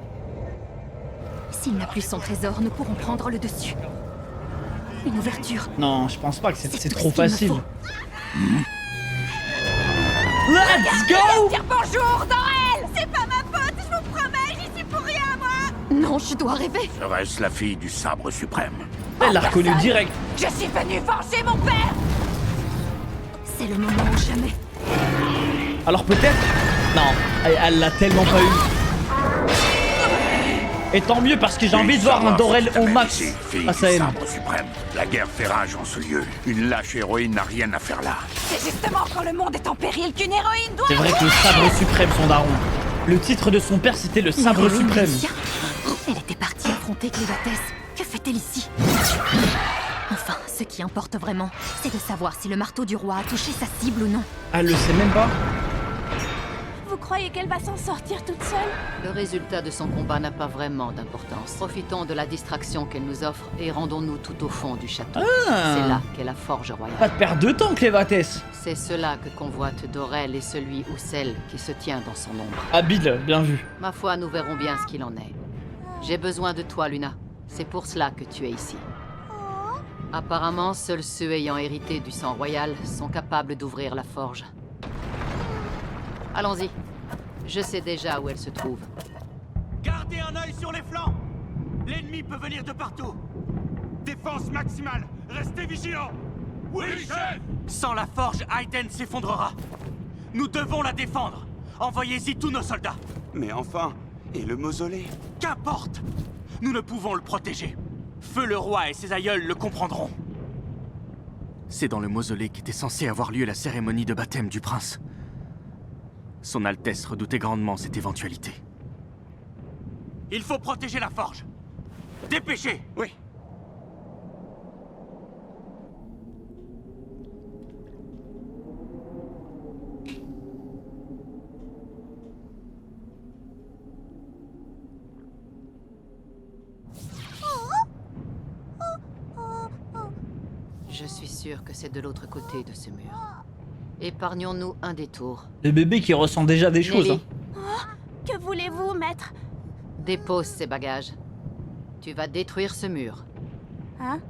S'il n'a plus son trésor, nous pourrons prendre le dessus. Une ouverture. Non, je pense pas que c'est C'est tout trop ce qu'il me facile. faut. Let's go! Dire bonjour, Dorel! C'est pas ma faute, je vous promets, j'y suis pour rien, moi! Non, je dois rêver. Serait-ce la fille du sabre suprême? Elle l'a reconnu direct. Je suis venue venger mon père! C'est le moment ou jamais. Alors peut-être? Non, elle l'a tellement pas eu. Et tant mieux parce que j'ai envie de voir un Dorel au max Fille à du Sahem. sabre suprême. La guerre fait rage en ce lieu. Une lâche héroïne n'a rien à faire là. C'est justement quand le monde est en péril qu'une héroïne doit... C'est vrai que le sabre suprême, son daron. Le titre de son père, c'était le sabre Héroïne suprême. Alicia. Elle était partie affronter Clévates. Que fait-elle ici? Enfin, ce qui importe vraiment, c'est de savoir si le marteau du roi a touché sa cible ou non. Elle le sait même pas. Vous croyez qu'elle va s'en sortir toute seule? Le résultat de son combat n'a pas vraiment d'importance. Profitons de la distraction qu'elle nous offre et rendons-nous tout au fond du château. Ah. C'est là qu'est la forge royale. Pas de perdre de temps, Clévates. C'est cela que convoite Dorel et celui ou celle qui se tient dans son ombre. Habile, bien vu. Ma foi, nous verrons bien ce qu'il en est. J'ai besoin de toi, Luna. C'est pour cela que tu es ici. Apparemment, seuls ceux ayant hérité du sang royal sont capables d'ouvrir la forge. Allons-y. Je sais déjà où elle se trouve. Gardez un œil sur les flancs. L'ennemi peut venir de partout. Défense maximale. Restez vigilants. Oui, chef. Sans la forge, Aiden s'effondrera. Nous devons la défendre. Envoyez-y tous nos soldats. Mais enfin, et le mausolée? Qu'importe. Nous ne pouvons le protéger. Feu le roi et ses aïeuls le comprendront. C'est dans le mausolée qu'était censée avoir lieu la cérémonie de baptême du prince. Son Altesse redoutait grandement cette éventualité. Il faut protéger la forge. Dépêchez! Oui. Je suis sûr que c'est de l'autre côté de ce mur. Épargnons-nous un détour. Le bébé qui ressent déjà des choses. Nelly. Hein. Que voulez-vous, maître? Dépose ces bagages. Tu vas détruire ce mur. Hein?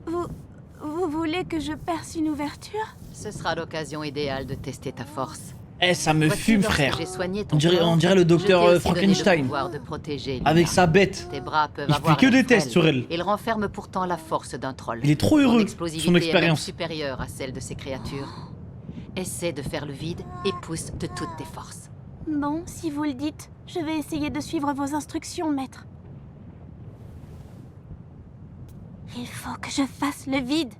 Vous voulez que je perce une ouverture? Ce sera l'occasion idéale de tester ta force. Eh, ça me Voici, fume, lorsque frère. j'ai soigné ton On dirait le je t'ai docteur aussi donné le Frankenstein. pouvoir de protéger Luna. Avec sa bête. Tes bras peuvent Il fait avoir que un des frêle. tests sur elle. Il renferme pourtant la force d'un troll. Il est trop heureux Son de explosivité son est même expérience. supérieure à celle de ses créatures. Essaie de faire le vide et pousse de toutes tes forces. Bon, si vous le dites, je vais essayer de suivre vos instructions, maître. Il faut que je fasse le vide.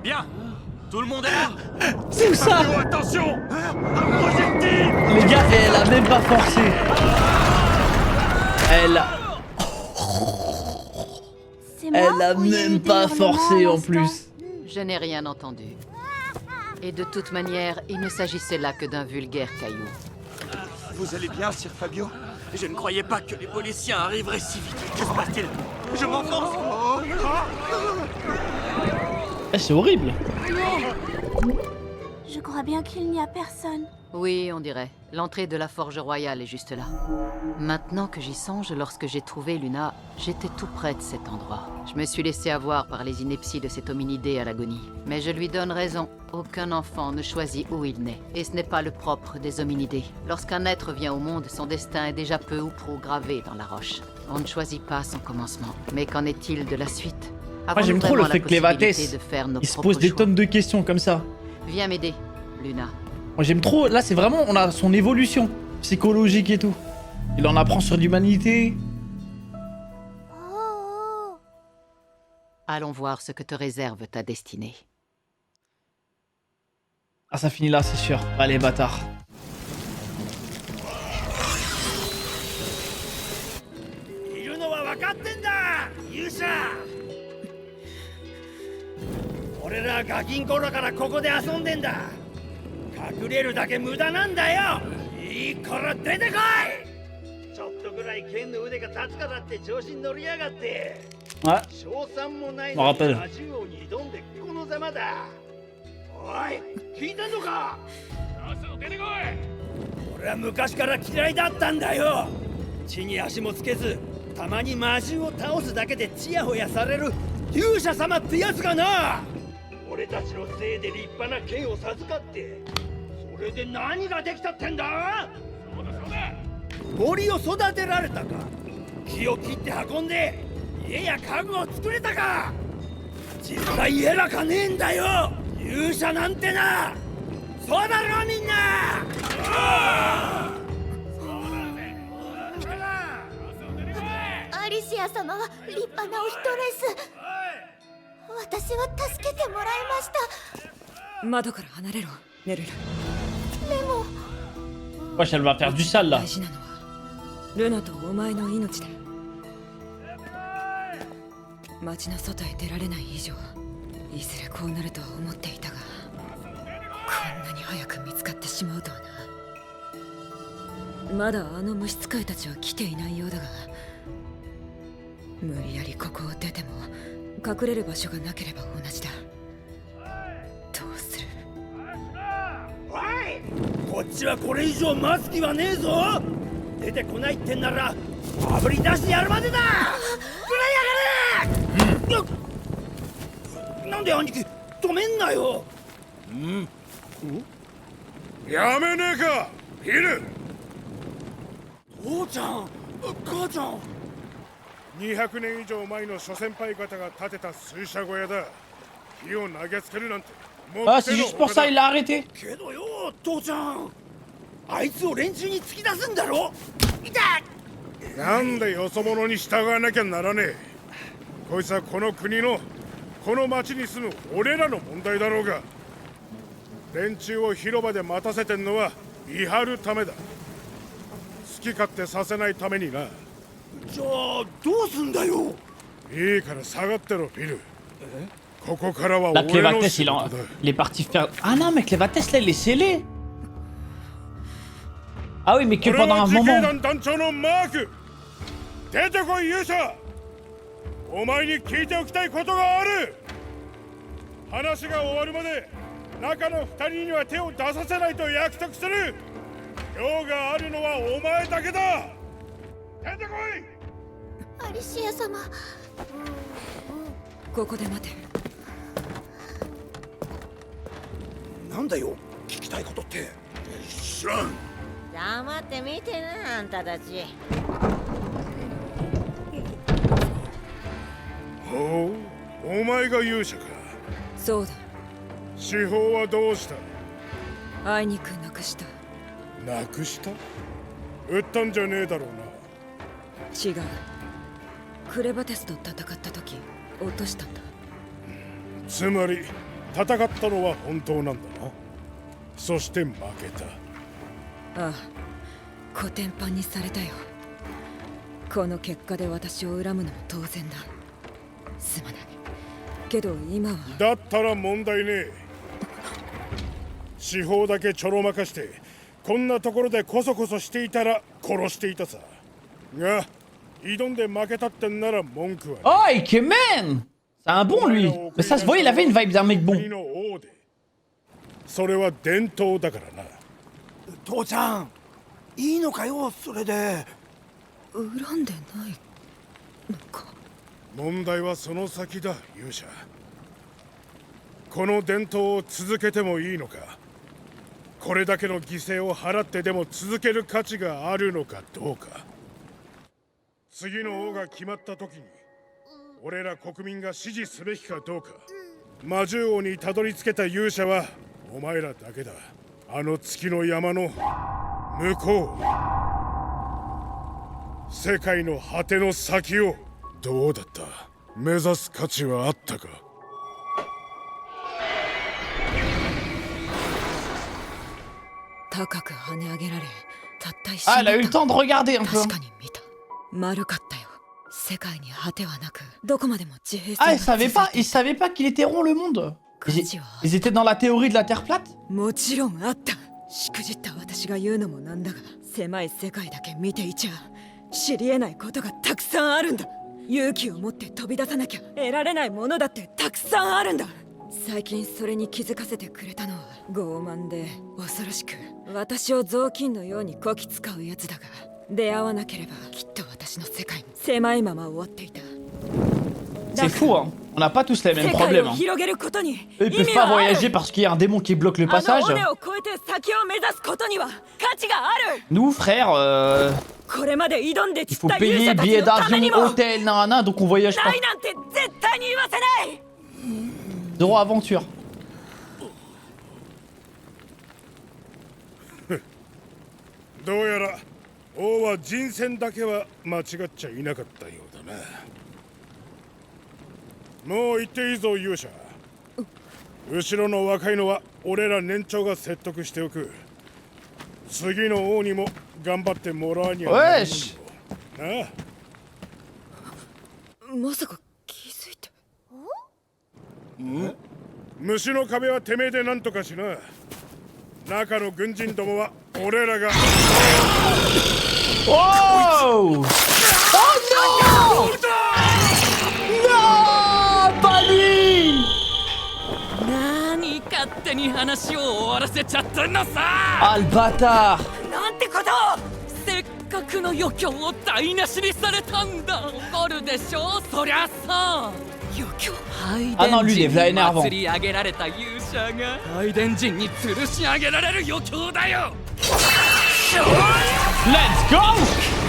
Bien. Tout le monde est là. C'est ça. Attention. Un projectile. Les gars, elle a même pas forcé. Elle a même pas forcé en plus. Je n'ai rien entendu. Et de toute manière, il ne s'agissait là que d'un vulgaire caillou. Vous allez bien, Sir Fabio? Je ne croyais pas que les policiers arriveraient si vite. Que se passe-t-il? Je m'enfonce. Eh, c'est horrible. Je crois bien qu'il n'y a personne. Oui, on dirait. L'entrée de la forge royale est juste là. Maintenant que j'y songe, lorsque j'ai trouvé Luna, j'étais tout près de cet endroit. Je me suis laissé avoir par les inepties de cet hominidé à l'agonie. Mais je lui donne raison. Aucun enfant ne choisit où il naît. Et ce n'est pas le propre des hominidés. Lorsqu'un être vient au monde, son destin est déjà peu ou prou gravé dans la roche. On ne choisit pas son commencement. Mais qu'en est-il de la suite? Moi j'aime trop le fait que Clévates, il se pose des tonnes de questions comme ça. Viens m'aider, Luna. Moi j'aime trop, là c'est vraiment, on a son évolution psychologique et tout. Il en apprend sur l'humanité. Allons voir ce que te réserve ta destinée. Ah ça finit là c'est sûr. Allez bâtard. Ouais, je me rappelle. Wesh, elle va faire du sale là. こっちはこれ以上待つ気はねえぞ。出てこないってんならあぶり出してやるまでだ。くれやがれ。なんで兄貴止めんなよ。やめねえかヒル。父ちゃん母ちゃん。200年以上前の諸先輩方が建てた水車小屋だ。火を投げつけるなんて。Ah, c'est juste pour ça, il l'a arrêté. けどよ父ちゃん、あいつを連中に突き出すんだろ。痛い。なんでよそ者に従わなきゃならねえ。こいつはこの国のこの町に住む俺らの問題だろうが。連中を広場で待たせてんのは見張るためだ。好き勝手させないためにな。じゃあどうすんだよ。いいから下がってろビル。ここからは Là, 俺の Clévates, 仕事だ。il est parti faire... Ah non, mais Clévates, là, il est scellé. Ah oui, mais que pendant un moment. 俺は自警団団長のマーク。出てこい勇者。お前に聞いておきたいことがある。話が終わるまで中の2人には手を出させないと約束する。用があるのはお前だけだ。出てこい。アリシア様。ここで待て。なんだよ聞きたいことって。知らん。黙って見てなあんたたち。ほう、お前が勇者か。そうだ。司法はどうした。あいにくなくした。なくした。売ったんじゃねえだろうな。違う。クレバテスと戦った時落としたんだ。つまり戦ったのは本当なんだな。そして負けた。ああ、コテンパンにされたよ。この結果で私を恨むのも当然だ。すまないけど今は。だったら問題ねえ。司法だけちょろまかしてこんなところでコソコソしていたら殺していたさ。が挑んで負けたってんなら文句は。Oh, Ikemen! C'est un bon, lui. Mais ça se voyait, il avait une vibe d'un mec bon. それは伝統だからな。父ちゃんいいのかよそれで。恨んでないのか。問題はその先だ勇者。この伝統を続けてもいいのか。これだけの犠牲を払ってでも続ける価値があるのかどうか。次の王が決まった時に俺ら国民が支持すべきかどうか。魔獣王にたどり着けた勇者はお前らだけだ。あの月の山の向こう、世界の果ての先を。どうだった。目指す価値はあったか。高く跳ね上げられたった一 Ah, 瞬 elle a eu le temps de regarder un peu. 確かに見た。丸かったよ。世界に果てはなくどこまでも自閉性 Ah, が ils savaient pas qu'il était rond le monde. Ils étaient dans la théorie de la Terre plate. もちろんあった。しくじった私が言うのもなんだが、狭い世界だけ見ていちゃ知り得ないことがたくさんあるんだ。勇気を持って飛び出さなきゃ得られないものだってたくさんあるんだ。最近それに気づかせてくれたのは傲慢で恐ろしく私を雑巾のようにこき使うやつだが、出会わなければきっと私の世界も狭いまま終わっていた。 C'est fou, hein. On n'a pas tous les mêmes problèmes. Hein. Eux, ils peuvent pas voyager parce qu'il y a un démon qui bloque le passage. Nous, frère, il faut payer billets d'avion, hôtel, nanana, donc on voyage pas. Zéro aventure. どうやら王は人選だけは間違っちゃいなかったようだな。もう行っていいぞ勇者。後ろの若いのは俺ら年長が説得しておく。次の王にも頑張ってもらわにゃならんぞ。なあ。まさか気づいて。虫の壁はてめえでなんとかしな。中の軍人どもは俺らが。Oh! Oh non! Non! Pas lui! 何勝手に話を終わらせちゃったのさ。 Ah le bâtard. なんてこと。せっかくの余興を台無しにされたんだ。怒るでしょそりゃさ。余興。 Ah non, lui, il est v'là énervant. 祭り上げられた勇者が拝殿人に吊るし上げられる余興だよ。 Let's go.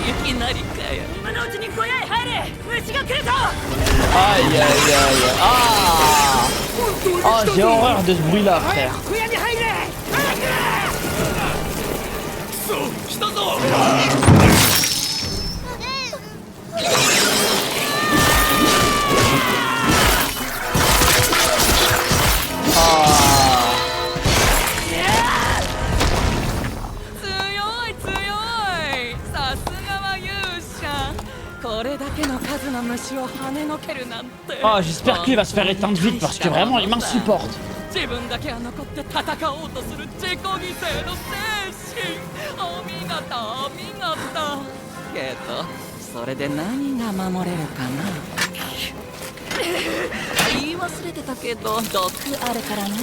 いきなりかよ。今のうちに小屋へ入れ。虫が来るぞ。 Aïe aïe aïe. Ah. Ah, j'ai horreur de ce bruit là, frère. 小屋に入れ。来たぞ。 Ah, j'espère qu'il va se faire éteindre vite parce que vraiment il m'insupporte. 自分だけは残って戦おうとする自己犠牲の精神。お見事お見事。けどそれで何が守れるかな。言い忘れてたけど毒あるからね。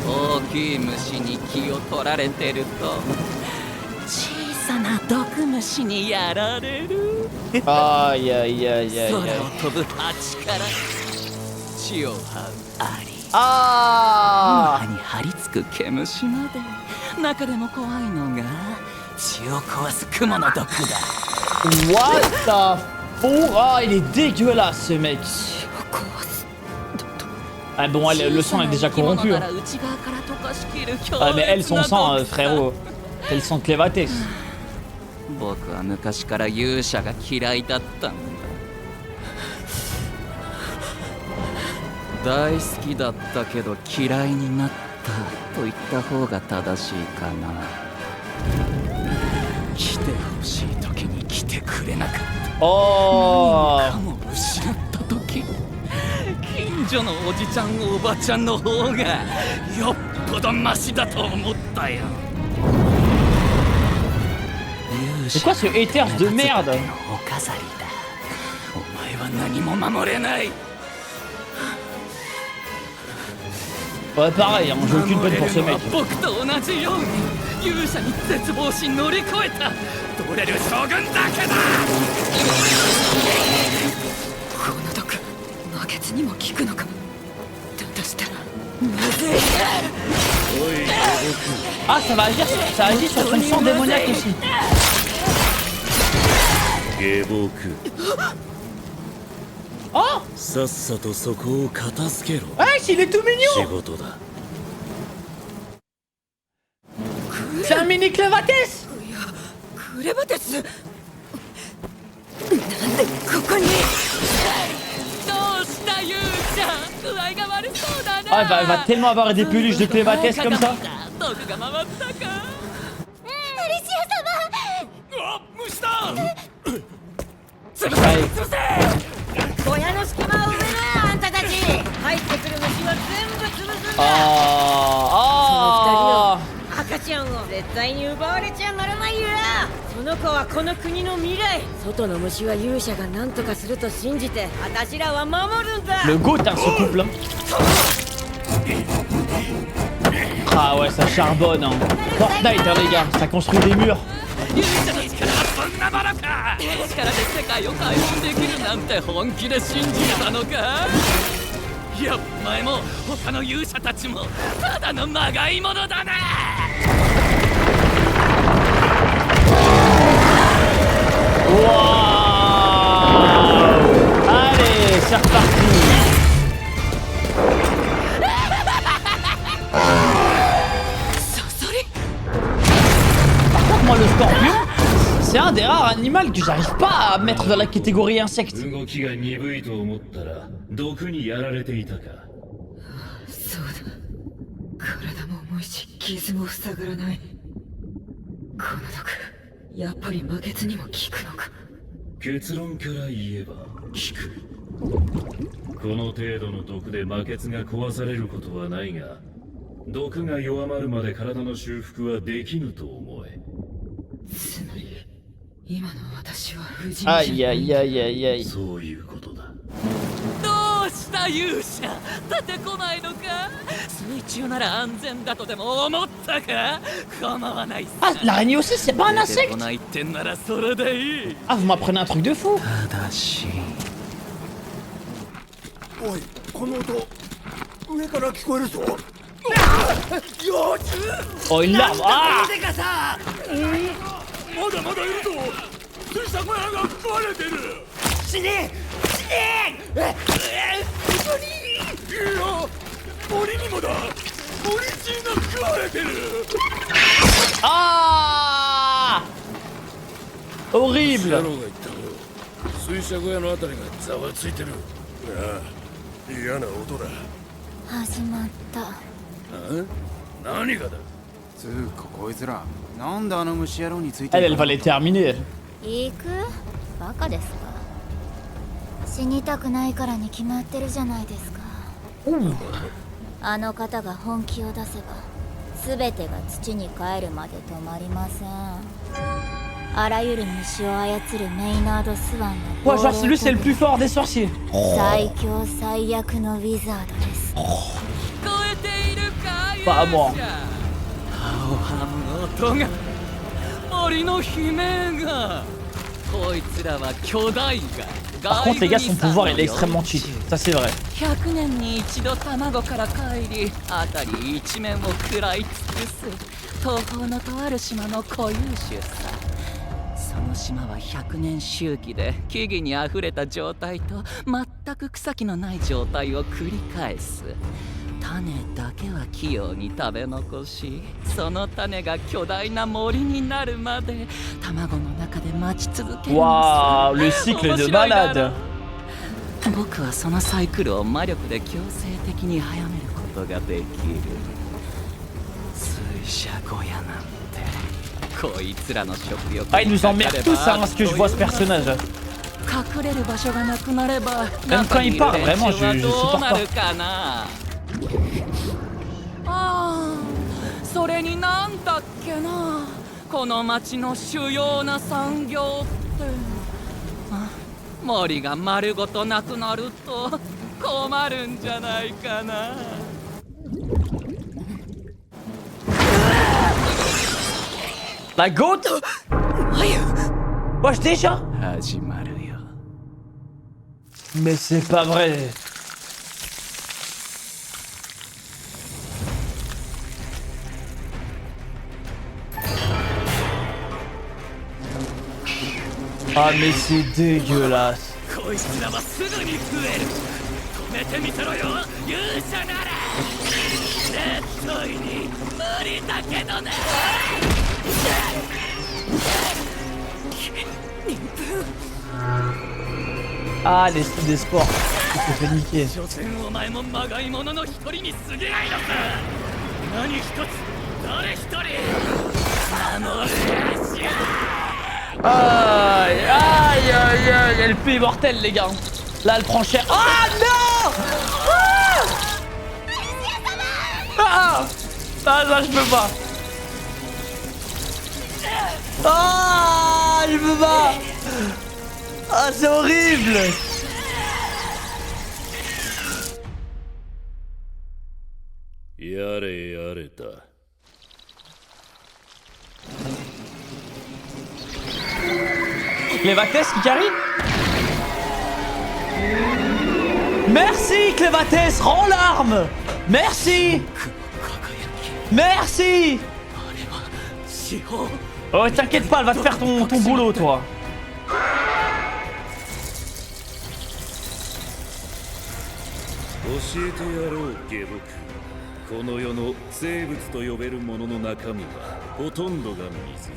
大きい虫に気を取られてると小さな毒虫にやられる。 Aïe aïe aïe aïe. 空を飛ぶ蜂から血を這うアリ。 あ歯に張り付く毛虫まで。中でも怖いのが血を壊す蜘蛛の毒だ。 What the fuck? Ah, il est dégueulasse ce mec. Ah bon, le sang est déjà corrompu. Hein. Ah mais elle, son sang, frérot. C'est le sang de Clévates. 僕は昔から勇者が嫌いだったんだ。大好きだったけど嫌いになったと言った方が正しいかな。来てほしい時に来てくれなかった。何かも失った時、近所のおじちゃんおばちゃんの方がよっぽどマシだと思ったよ。 C'est quoi ce haters de merde? Ouais, pareil, on joue aucune peine pour ce mec. Ah, ça va agir, ça agit sur son sang démoniaque aussi. Oh! Ouais, il est tout mignon! C'est un mini Clévates! Ah, elle va tellement avoir des peluches de Clévates comme ça. Ah! 赤ちゃんを絶対に奪われちゃならないよ。その子はこの国の未来。外の虫は勇者が何とかすると信じて、私らは守るんだ。 Le goût, hein, ce couple. Hein. Ah ouais, ça charbonne. Hein. Fortnite, hein, les gars, ça construit des murs. いや、前も他の勇者たちもただのまがいものだな。Waouh! Allez, c'est reparti. Par contre, moi, le scorpion, c'est un des rares animaux que j'arrive pas à mettre dans la catégorie insecte. 毒にやられていたか。そうだ。体も重いし、傷も塞がらない。この毒、やっぱり負けずにも効くのか。結論から言えば効く。この程度の毒で魔血が壊されることはないが、毒が弱まるまで体の修復はできぬと思え。つまり、今の私は不死身。Aïe aïe aïe aïe aïe. そういうことだ。どうしした勇者出てこないのか水中なら安全だとでも思ったか構わない Ah, l'araignée aussi, c'est pas un 出て insecte? こないってんならそれでいい Ah, vous m'apprenez un truc de fou. ただしおいこの音上から聞こえるぞ Oh, une larve. Ah! まだまだいるぞ水車小屋が食われてる死ね死ねいや森にもだ森人が食われてる Ah! Horrible. 野郎が言ったろ水車小屋のあたりがざわついてるああ嫌な音だ始まった。何がだつうかこいつらなんであの虫野郎について Elle va les terminer. 行く？バカですか。死にたくないからに決まってるじゃないですか。あの方が本気を出せば全てが土に帰るまで止まりません。あらゆる虫を操るメイナード・スワンの Ouais, genre, lui, c'est le plus fort des sorciers. 最強最悪のウィザードです。 Pas à moi. 歯をはむ音が森の悲鳴がこいつらは巨大が Par contre, les gars, son pouvoir, il est extrêmement cheat. Ça, c'est vrai. 100年に一度卵から帰り辺り一面を食らい尽くす東方のとある島の固有種さその島は100年周期で木々にあふれた状態と全く草木のない状態を繰り返す種だけは器用に食べ残しその種が巨大な森になるまで卵の中で待ち続けるんです Waouh, le cycle de malade. 僕はそのサイクルを魔力で強制的に早めることができる水車小屋なんてこいつらの食欲 Ah, il nous emmerde tous, hein, parce que je vois ce personnage. 隠れる場所がなくなれば Même quand il parle, vraiment, je supporte pas. ああそれになんだっけなこの町の主要な産業って森が丸ごとなくなると困るんじゃないかな La goat? Wesh, déjà? 始まるよ Mais c'est pas vrai. Ah mais c'est dégueulasse. こいつらはすぐに増える止めてみせろよ勇者なら絶対に無理だけどね Ah, les styles des sports. Il se fait niquer. 所詮お前もまがいものの一人に過ぎないのか何一つ誰一人守れやし Aïe, aïe, aïe, aïe, elle est immortelle, les gars. Là, elle prend cher. Ah non! Ah! Ah, ça, je peux pas. Ah, je peux pas. Ah, c'est horrible. Yare yareta. Clévates qui carry? Merci Clévates, rends l'arme. Merci. Merci. Oh t'inquiète pas, elle va te faire ton boulot toi. 教えてやろう下僕この世の生物と呼べるものの中身はほとんどが水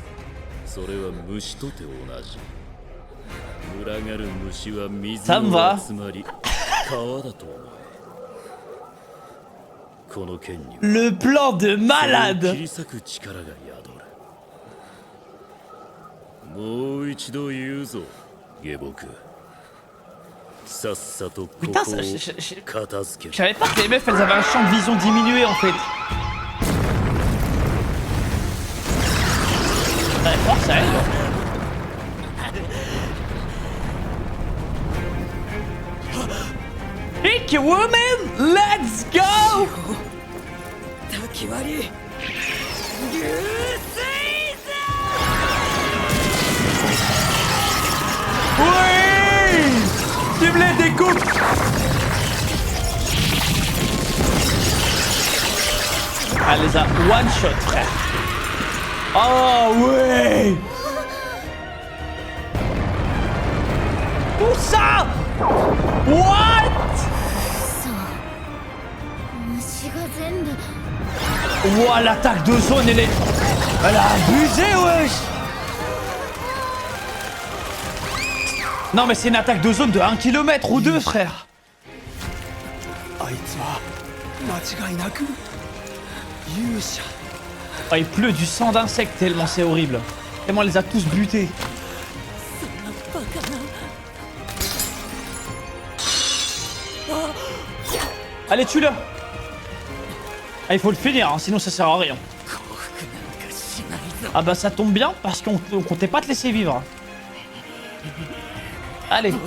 それは虫とて同じ群がる虫は水の集まり川だと思えこの剣に Le plan de malade 切り裂く力が宿るもう一度言うぞ下僕 Putain, je savais pas que les meufs elles avaient un champ de vision diminué en fait. Ça est fort, ça aide. Pick a woman, let's go! Oui! Tu me les découpes! Elle les a one shot, frère. Oh ouais! Où ça? What? Ouah, l'attaque de zone, elle a abusé, wesh! Non, mais c'est une attaque de zone de 1 km ou 2, frère! Oh, il pleut du sang d'insectes tellement c'est horrible. Tellement on les a tous butés. Allez, tue-le! Ah, il faut le finir, hein, sinon ça sert à rien. Ah bah ça tombe bien parce qu'on comptait pas te laisser vivre. Allez. Ouais!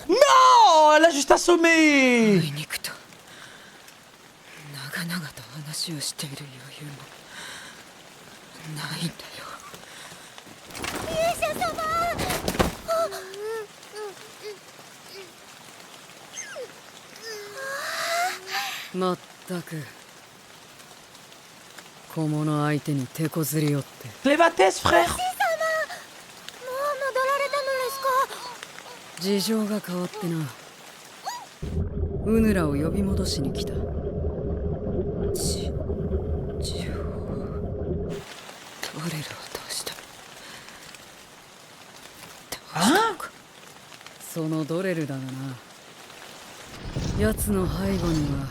Non! Elle a juste assommé! Clévatès, frère! 事情が変わってな。ウヌラを呼び戻しに来た。事情。ドレルはどうした？そのドレルだがな。奴の背後には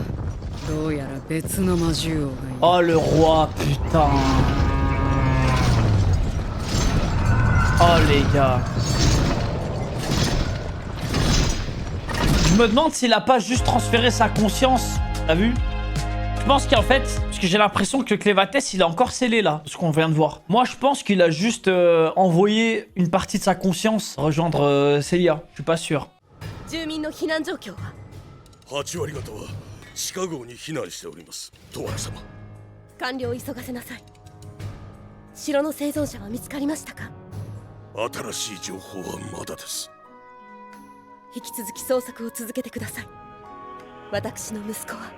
どうやら別の魔獣王がいる。Oh le roi, putain. Oh les gars. Je me demande s'il a pas juste transféré sa conscience. T'as vu? Je pense qu'en fait, parce que j'ai l'impression que Clévatès il est encore scellé là, ce qu'on vient de voir. Moi je pense qu'il a juste envoyé une partie de sa conscience rejoindre Célia. Je suis pas sûr. 8割方は地下壕に避難しております。トワラ様。官僚を急がせなさい。城の生存者は見つかりましたか？新しい情報はまだです。引き続き捜索を続けてください。私の息子は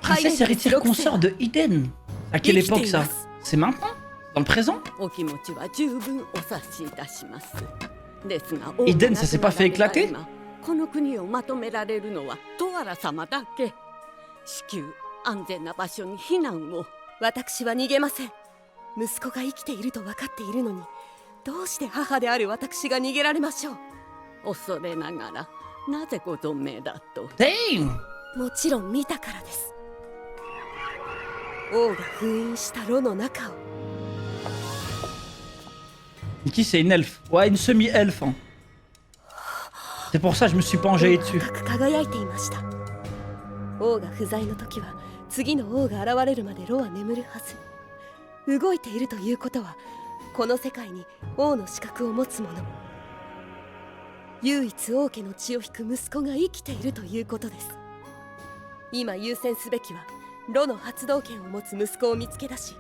Princesse héritière consort de Eden. À quelle époque ça? C'est maintenant? Dans le présent? Eden, ça s'est pas fait éclater? この国をまとめられるのはトワラ様だけ。至急安全な場所に避難を。私は逃げません。息子が生きていると分かっているのに、どうして母である私が逃げられましょう。恐れながらなぜご存命だと。もちろん見たからです。王が封印した炉の中を。Qui c'est une elfe? Ouais, une semi-elfe. Hein. C'est pour ça que je me suis pas enjaillé dessus. 輝いていました。王が不在の時は次の王が現れるまで炉は眠るはず。動いているということはこの世界に王の資格を持つ者、唯一王家の血を引く息子が生きているということです。今優先すべきは炉の発動権を持つ息子を見つけ出し、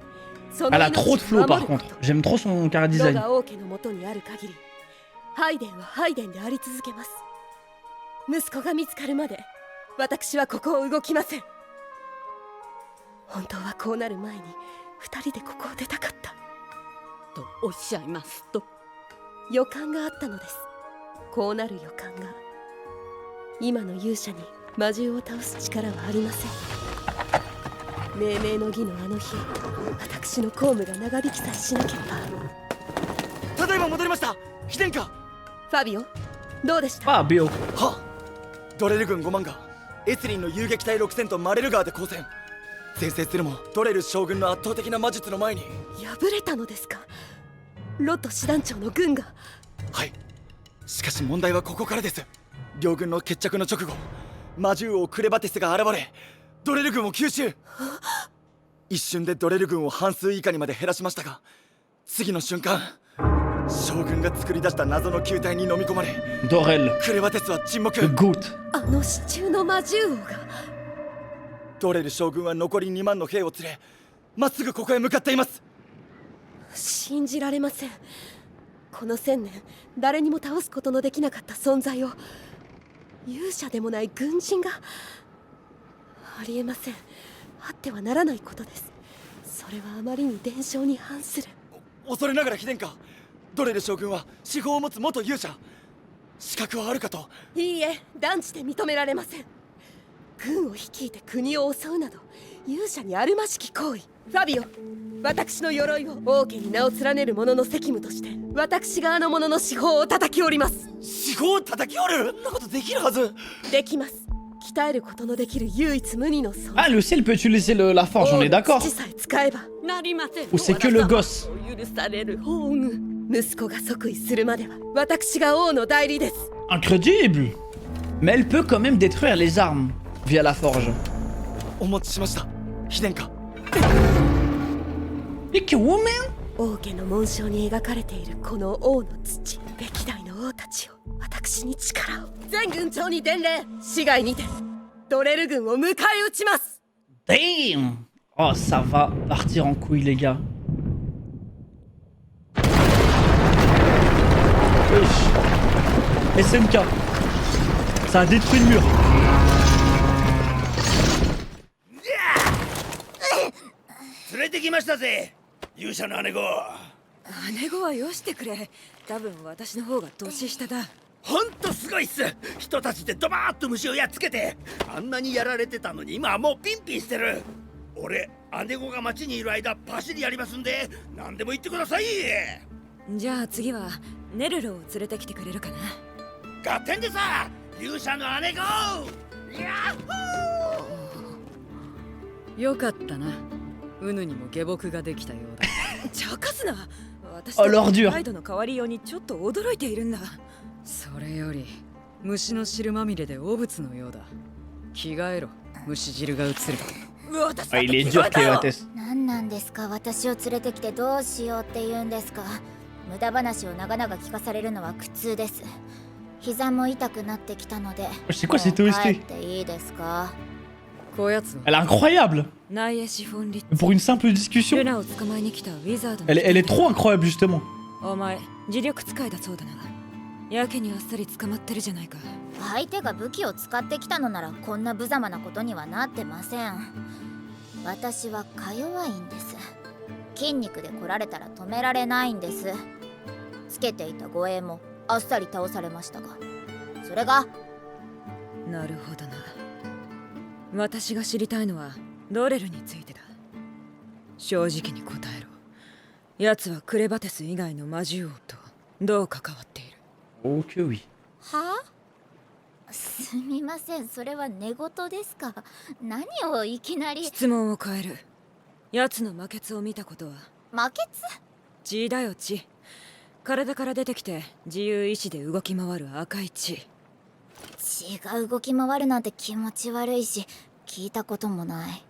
Elle a trop de flow par contre. J'aime trop son cara design. 炉が王家の元にある限り、ハイデンはハイデンであり続けます。息子が見つかるまで私はここを動きません。本当はこうなる前に2人でここを出たかったとおっしゃいますと。予感があったのです。こうなる予感が。今の勇者に魔獣を倒す力はありません。命名の儀のあの日、私の公務が長引きさえしなければ。ただいま戻りました。秘伝か。ファビオ、どうでした？ファビオ。はドレル軍5万がエツリンの遊撃隊6000とマレル川で交戦。先制するもドレル将軍の圧倒的な魔術の前に敗れたのですか？ロット師団長の軍が。はい。しかし問題はここからです。両軍の決着の直後、魔獣王クレバティスが現れドレル軍を吸収。一瞬でドレル軍を半数以下にまで減らしましたが、次の瞬間将軍が作り出した謎の球体に飲み込まれ Dorel クレバテスは沈黙 Le GOAT あの支柱の魔獣王がドレル将軍は残り2万の兵を連れまっすぐここへ向かっています。信じられません。この1000年誰にも倒すことのできなかった存在を勇者でもない軍人がありえません。あってはならないことです。それはあまりに伝承に反する。恐れながら秘伝かドレル将軍は司法を持つ元勇者資格はあるかと。いいえ、断じて認められません。軍を率いて国を襲うなど勇者にあるましき行為。ファビオ、私の鎧を王家に名を連ねる者の責務として私があの者の司法を叩き折ります。司法を叩き折る？そんなことできるはず。できます。鍛えることのできる唯一無二の存在。 Ah, le ciel peut utiliser la forge, on est d'accord. 父さえ使えばなりません。 Ou c'est que le gosse. 許される法軍。息子が即位するまでは私が王の代理です。 Incroyable. Mais elle peut quand même détruire les armes via la forge. お持ちしました。秘伝か。Et que woman? 王家の紋章に描かれているこの王の土、歴代の王たちを私に力を。全軍長に伝令、市街にてドレル軍を迎え撃ちます。 Damn. Oh, ça va partir en couille, les gars. Wesh. SMK. Ça a détruit le mur. 連れてきましたぜ、勇者の姉子。姉子はよしてくれ。多分私の方が年下だ。ほんとすごいっす。人たちでドバーッと虫をやっつけて、あんなにやられてたのに今はもうピンピンしてる。俺、姉子が町にいる間パシリやりますんで、何でも言ってください。じゃあ次はネルロを連れてきてくれるかな。合点でさ、勇者の姉子。ヤッホー。よかったな。ウヌにも下僕ができたようだ。茶化すな。私あ、l'ordure。ガイドの変わりようにちょっと驚いているんだ。それより虫の汁まみれで汚物のようだ。着替えろ、虫汁が映る。Ah, il est dur, Clévates. 何なんですか。私を連れてきてどうしようって言うんですか。無駄話を長々聞かされるのは苦痛です。膝も痛くなってきたので。C'est quoi cette OST? 帰っていいですか。Elle est incroyable. Pour une simple discussion. Elle est trop incroyable justement. お前、磁力使いだそうだな。やけにあっさり捕まってるじゃないか。相手が武器を使ってきたのならこんな無様なことにはなってません。私はか弱いんです。筋肉で来られたら止められないんです。つけていた護衛もあっさり倒されましたが、それが。なるほどな。私が知りたいのはドレルについてだ。正直に答えろ。奴はクレバテス以外の魔獣王とどう関わっている？ Ok, oui. はあ？すみません、それは寝言ですか？何をいきなり。質問を変える。奴の魔血を見たことは？魔血？血だよ、血。体から出てきて自由意志で動き回る赤い血。血が動き回るなんて気持ち悪いし、聞いたこともない。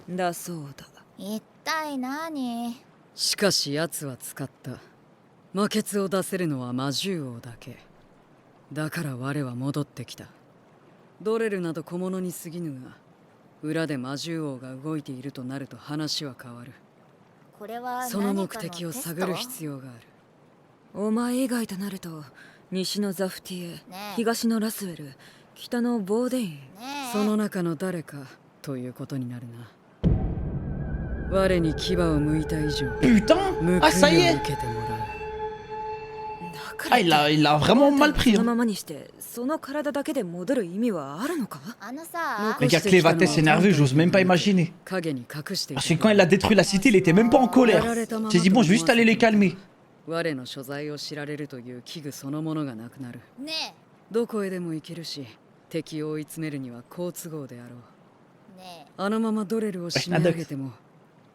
だそうだ。一体何？しかし奴は使った。魔血を出せるのは魔獣王だけ。だから我は戻ってきた。ドレルなど小物に過ぎぬが、裏で魔獣王が動いているとなると話は変わる。これはその目的を探る必要がある。お前以外となると、西のザフティエ、東のラスウェル、北のボーデイン、その中の誰かということになるな。我に牙を向いた以上、 Putain! Ah, ça y est! Ah, il a vraiment mal pris. Hein. Le gars Clévates s'est énervé, j'ose même pas imaginer. Parce que quand il a détruit la cité, il était même pas en colère. Il s'est dit, bon, je vais juste aller les calmer. 我の所在を知られるという危惧そのものがなくなる。ねえ。どこへでも行けるし、敵を追い詰めるには好都合であろう。ねえ。あのままドレルを締め上げても、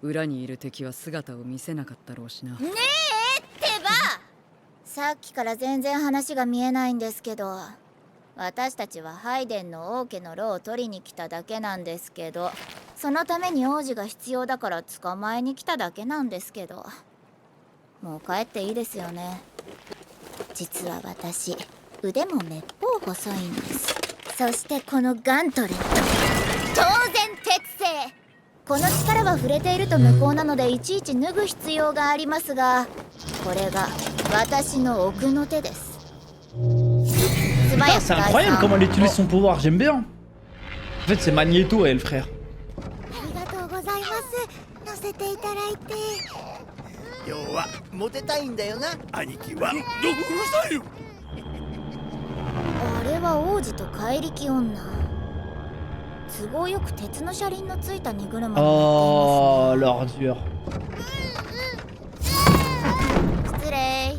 裏にいる敵は姿を見せなかったろうしな。ねえってば。さっきから全然話が見えないんですけど、私たちはハイデンの王家の炉を取りに来ただけなんですけど、そのために王子が必要だから捕まえに来ただけなんですけど。もう帰っていいですよね。実は私腕もめっぽう細いんです。そしてこのガントレット、当然鉄製。この力は触れていると無効なのでいちいち脱ぐ必要がありますが、これが私の奥の手です。Putain, c'est incroyable comment elle utilise son pouvoir, j'aime bien. En fait, c'est Magneto, elle, frère. ありがとうございます。乗せていただいて。今日はモテたいんだよな、兄貴は。うるさいよ。あれは王子と怪力女。都合よく鉄の車輪のついた荷車に乗っていますね。Oh, l'ordure. 失礼。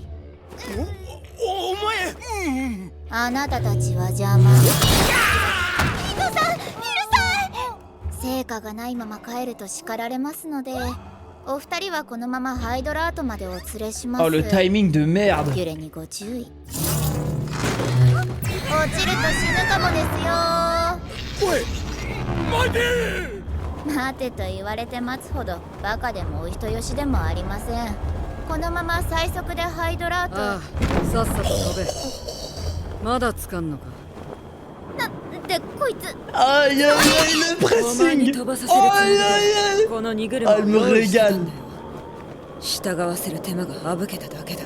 お前、あなたたちは邪魔。ミトさん、うるさい。成果がないまま帰ると叱られますので、お二人はこのままハイドラートまでお連れします。 Oh, le timing de merde. 揺れにご注意。落ちると死ぬかもですよ。おい、待て。待てと言われて待つほどバカでもお人よしでもありません。このまま最速でハイドラート。ああ、さっさと飛べ。まだつかんのか。でこいつ。Aïe aïe aïe, le pressing. Aïe aïe aïe. Ah, elle me régale. 従わせる手間が省けただけだ。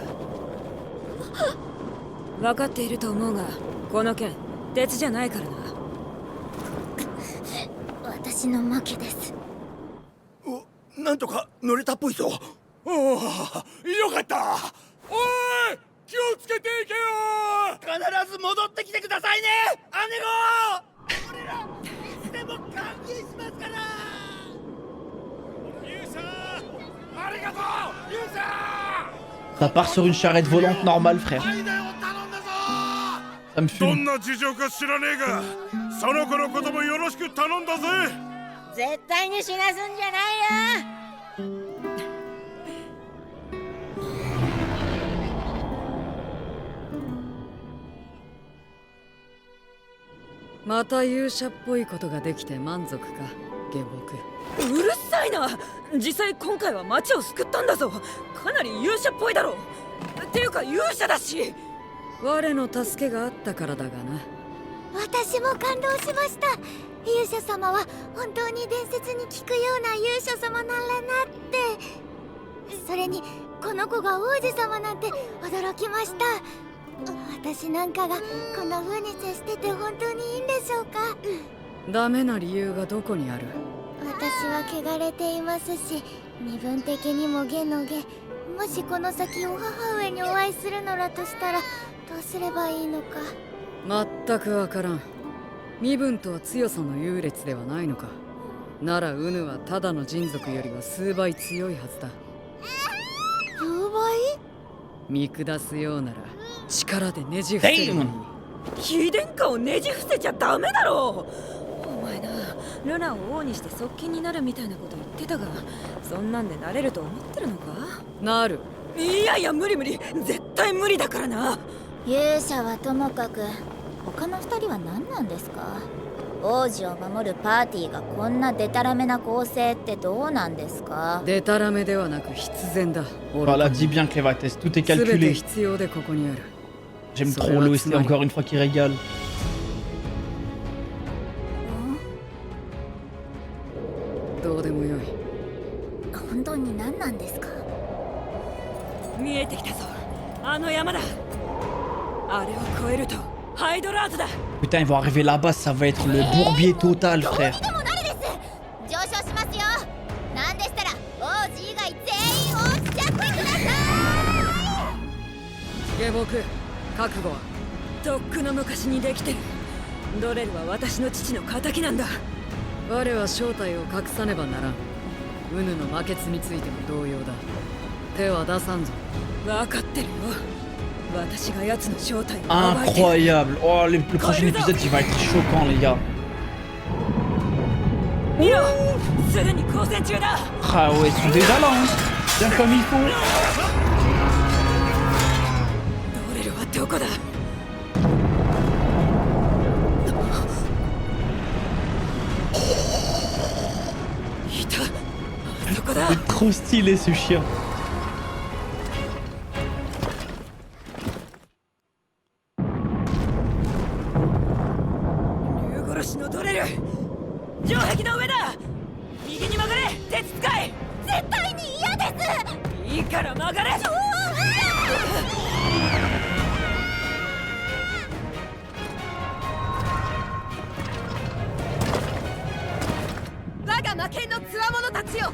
分かっていると思うが、この剣鉄じゃないからな。私の負けです。なんとか乗れたっぽいぞ。おお、よかった。おい、気をつけていけよ。必ず戻ってきてくださいね、姉子。俺らいつでも歓迎しますから。勇者、ありがとう、勇者。 Ça part sur une charrette volante normale, frère. Ça me fume. どんな事情か知らねえが、その子のこともよろしく頼んだぜ。絶対に死なすんじゃないよ。また勇者っぽいことができて満足か、下僕。うるさいな。実際今回は町を救ったんだぞ。かなり勇者っぽいだろう。っていうか勇者だし。我の助けがあったからだがな。私も感動しました。勇者様は本当に伝説に聞くような勇者様なんだなって。それにこの子が王子様なんて驚きました。私なんかがこんな風に接してて本当にいいんでしょうか。ダメな理由がどこにある？私は汚れていますし、身分的にも下の下。もしこの先お母上にお会いするのだとしたらどうすればいいのか。全くわからん。身分とは強さの優劣ではないのか。ならウヌはただの人族よりは数倍強いはずだ。数倍？見下すようなら力でねじ伏せるのに。非殿下をねじ伏せちゃダメだろう。お前な、ルナを王にして側近になるみたいなこと言ってたが、そんなんでなれると思ってるのか？なる。いやいや、無理無理、絶対無理だからな。勇者はともかく他の二人は何なんですか？王子を守るパーティーがこんなデタラメな構成ってどうなんですか？デタラメではなく必然だ。Voilà, dis bien Clévates, tout est calculé. J'aime trop l'OST encore une fois qui régale. どうでもよい。本当に何なんですか？見えてきたぞ、あの山だ。あれを越えるとハイドラートだ。 Putain, ils vont arriver là-bas, ça va être le bourbier total, frère. 上昇しますよ。なんでしたら王子以外全員落ちちゃってください。下僕、覚悟は？とっくの昔にできてる。ドレルは私の父の仇なんだ。我は正体を隠さねばならん。ウヌの魔血についても同様だ。手は出さんぞ。分かってるよ。私が奴の正体を暴いてる。 Incroyable. Oh, le prochain épisode, il va être choquant, les gars. 見ろ、すぐに交戦中だ。 Ah ouais, ils sont déjà là, hein. Bien comme il faut. ドレルはどこだ？いた、あそこだ。Il est trop stylé ce chien. の上だ。右に曲がれ、鉄使い。絶対に嫌です。いいから曲がれ。我が魔剣の強者たちよ。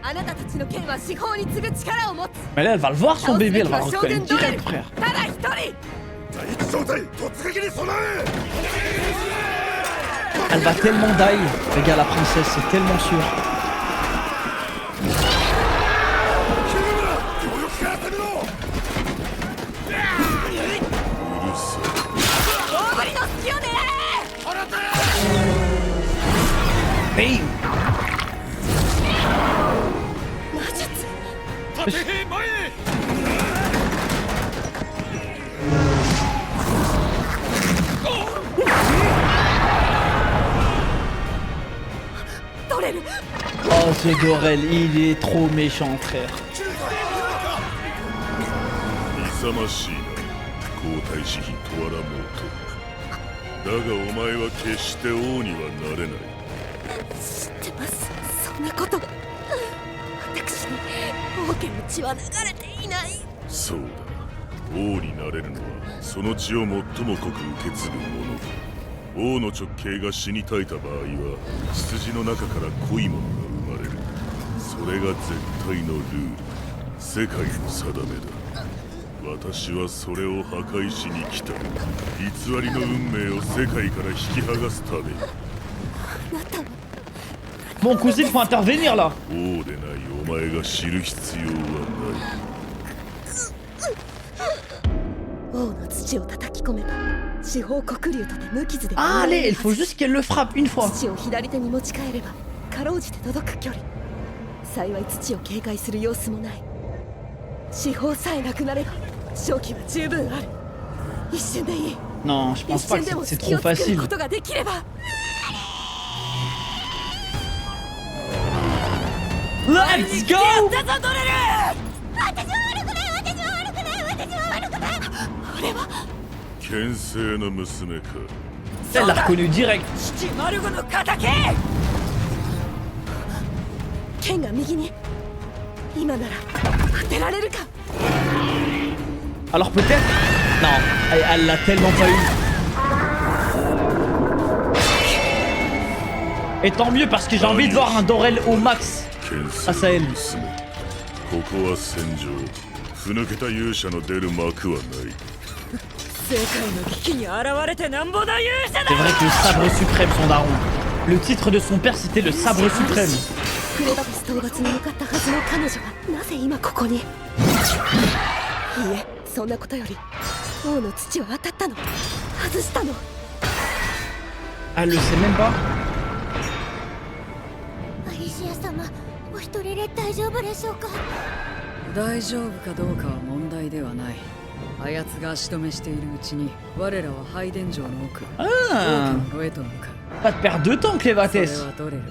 あなたたちの剣は司法に次ぐ力を持つ。 Mais là, elle va le voir son bébé, elle va le reconnaître direct, frère. ただ一人。 Elle va tellement die, regarde la princesse, c'est tellement sûr. Bam! Oh ce Dorel, il est trop méchant frère. 勇ましいな皇太子妃トワラモート。だがお前は決して王にはなれない。知ってます。そんなことが私に王家の血は流れていない。そうだ、王になれるのはその血を最も濃く受け継ぐ者。王の直系が死に絶えた場合は血筋の中から濃いものが生まれる。それが絶対のルール、世界の定めだ。私はそれを破壊しに来た。偽りの運命を世界から引き剥がすために。 Mon cousin, faut intervenir là. 王でないお前が知る必要はない。王の土を叩き込めば四方黒竜とて無傷で。Ah allez, il faut juste qu'elle le frappe une fois. 土を左手に持ち帰ればかろうじて届く距離。幸い土を警戒する様子もない。四方さえなくなれば勝機は十分ある。一瞬でいい。 Non, je pense pas que c'est trop facile. Let's go! Elle l'a reconnu direct. Alors peut-être... Non, elle l'a tellement pas eu. Et tant mieux parce que j'ai envie de voir un Dorel au max face à elle. C'est vrai que le sabre suprême, son daron. Le titre de son père, c'était le sabre suprême. Elle le sait même pas. お一人で大丈夫でしょうか。大丈夫かどうかは問題ではない。あやつが足止めしているうちに我らは拝殿城の奥、王家の炉へと向かう。Pas de perdre de temps, Clévates. それはドレル。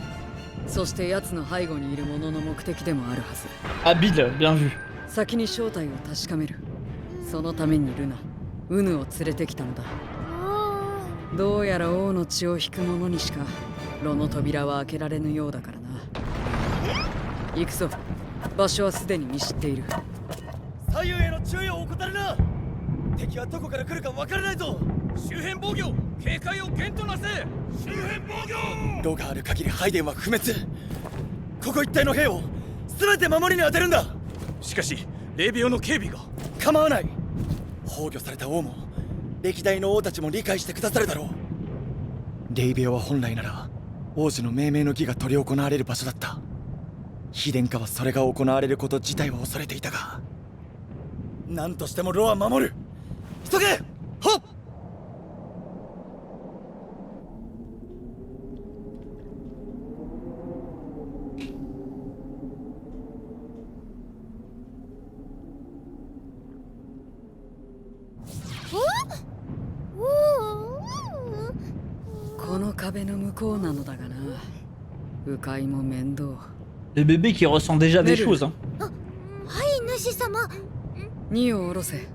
そして奴の背後にいる者の目的でもあるはず。Habile, bien vu. 先に正体を確かめる。そのためにルナ、ウヌを連れてきたのだ。どうやら王の血を引く者にしか炉の扉は開けられぬようだからな。行くぞ。場所はすでに見知っている。左右への注意を怠るな。敵はどこから来るか分からないぞ。周辺防御、警戒を厳となせ。周辺防御。炉がある限り拝殿は不滅。ここ一帯の兵を全て守りに当てるんだ。しかし霊廟の警備が。構わない。崩御された王も歴代の王たちも理解してくださるだろう。霊廟は本来なら王子の命名の儀が執り行われる場所だった。秘伝家はそれが行われること自体は恐れていたが、何としても炉は守る。急げ。ほっ。この壁の向こうなのだがな。迂回も面倒。 Le bébé qui ressent déjà des choses. Hein. はい、主様。荷を下ろせ。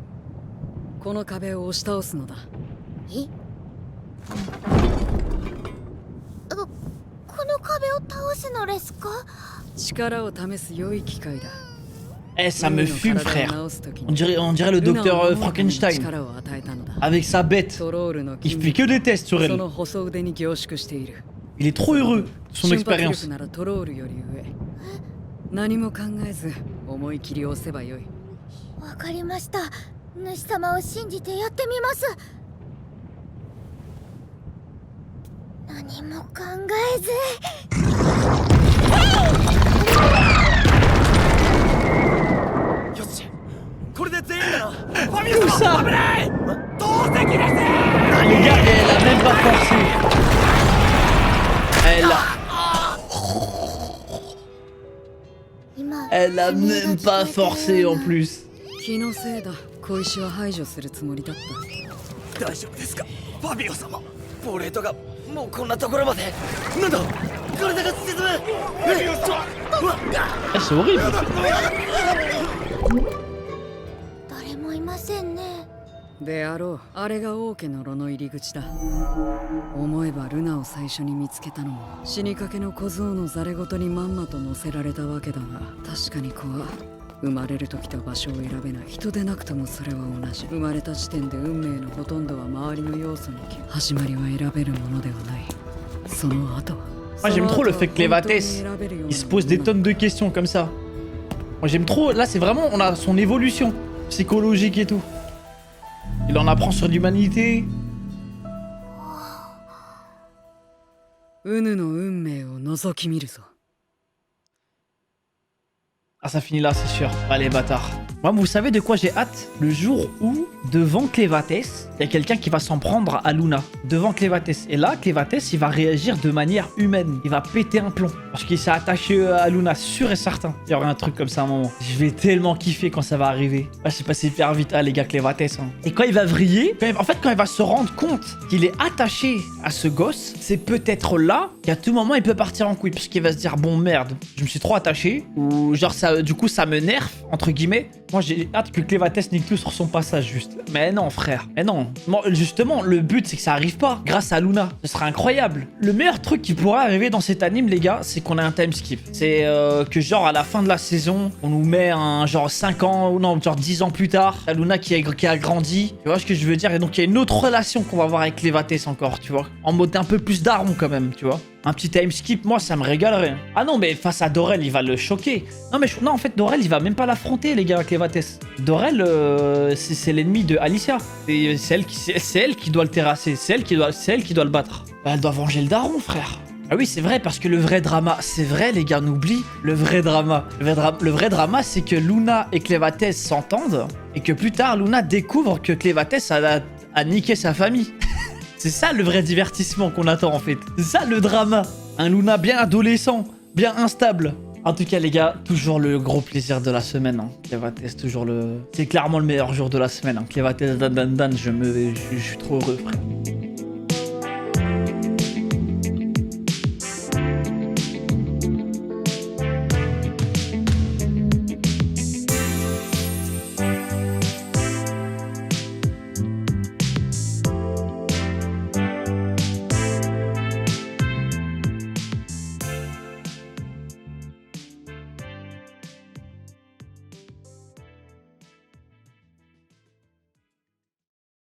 この壁を押し倒すのだ。え？この壁を倒すのですか？力を試す良い機会だ。 Eh, ça me fume, frère. On dirait le docteur Frankenstein. Avec sa bête. Il fait que des tests sur elle. Il est trop heureux de son expérience. 何も考えず思い切り押せばよい。わかりました。主様を信じてやってみます。何も考えず。よし、これで全員だな。ファミリーさん危ない。投石です。Ah les gars, elle a même pas forcé. Elle a même pas forcé en plus. 気のせいだ。小石は排除するつもりだった。大丈夫ですか、ファビオ様。ボレートがもうこんなところまで。なんだ、体が沈む。C'est horrible. 誰もいませんね。であろう。あれが王家の炉の入り口だ。思えばルナを最初に見つけたのも死にかけの小僧のザレごとにまんまと乗せられたわけだが、確かに子は生まれる時と場所を選べない。人でなくともそれは同じ。生まれた時点で運命のほとんどは周りの要素に始まりは選べるものではない。その後は。Moi j'aime trop le fait que Clévates il se pose des tonnes de questions comme ça. Moi j'aime trop, là c'est vraiment, on a son évolution psychologique et tout. Il en apprend sur l'humanité. ウヌの運命を覗き見るぞ。 Ah ça finit là c'est sûr. Allez bâtard. Moi vous savez de quoi j'ai hâte? Le jour où devant Clévates il y a quelqu'un qui va s'en prendre à Luna. Devant Clévates. Et là Clévates il va réagir de manière humaine. Il va péter un plomb. Parce qu'il s'est attaché à Luna, sûr et certain. Il y aura un truc comme ça à un moment. Je vais tellement kiffer quand ça va arriver. Ah c'est passé hyper vite. Ah les gars Clévates hein. Et quand il va vriller, en fait quand il va se rendre compte qu'il est attaché à ce gosse, c'est peut-être là qu'à tout moment il peut partir en couille. Parce qu'il va se dire bon merde, je me suis trop attaché. Ou genre ça du coup ça me nerve entre guillemets. Moi j'ai hâte que Clévates nique tout sur son passage juste. Mais non frère, mais non. Moi, justement le but c'est que ça arrive pas. Grâce à Luna, ce sera incroyable. Le meilleur truc qui pourrait arriver dans cet anime les gars, c'est qu'on a un time skip. C'est que genre à la fin de la saison, on nous met un genre 5 ans ou non genre 10 ans plus tard, la Luna qui a grandi. Tu vois ce que je veux dire? Et donc il y a une autre relation qu'on va voir avec Clévates encore, tu vois. En mode un peu plus daron quand même, tu vois. Un petit time skip, moi ça me régalerait. Ah non mais face à Dorel il va le choquer. Non mais non en fait Dorel il va même pas l'affronter les gars Clévates. Dorel c'est l'ennemi de Alicia. C'est elle qui doit le terrasser. C'est elle qui doit le battre. Bah, elle doit venger le daron frère. Ah oui c'est vrai parce que le vrai drama, c'est vrai les gars, on oublie le vrai drama. Le vrai drama c'est que Luna et Clévates s'entendent et que plus tard Luna découvre que Clévates a niqué sa famille. C'est ça le vrai divertissement qu'on attend en fait. C'est ça le drama. Un Luna bien adolescent, bien instable. En tout cas les gars, toujours le gros plaisir de la semaine. Hein. Clévates, toujours le... C'est clairement le meilleur jour de la semaine. Hein. Clévates, Dan, je suis trop heureux frère.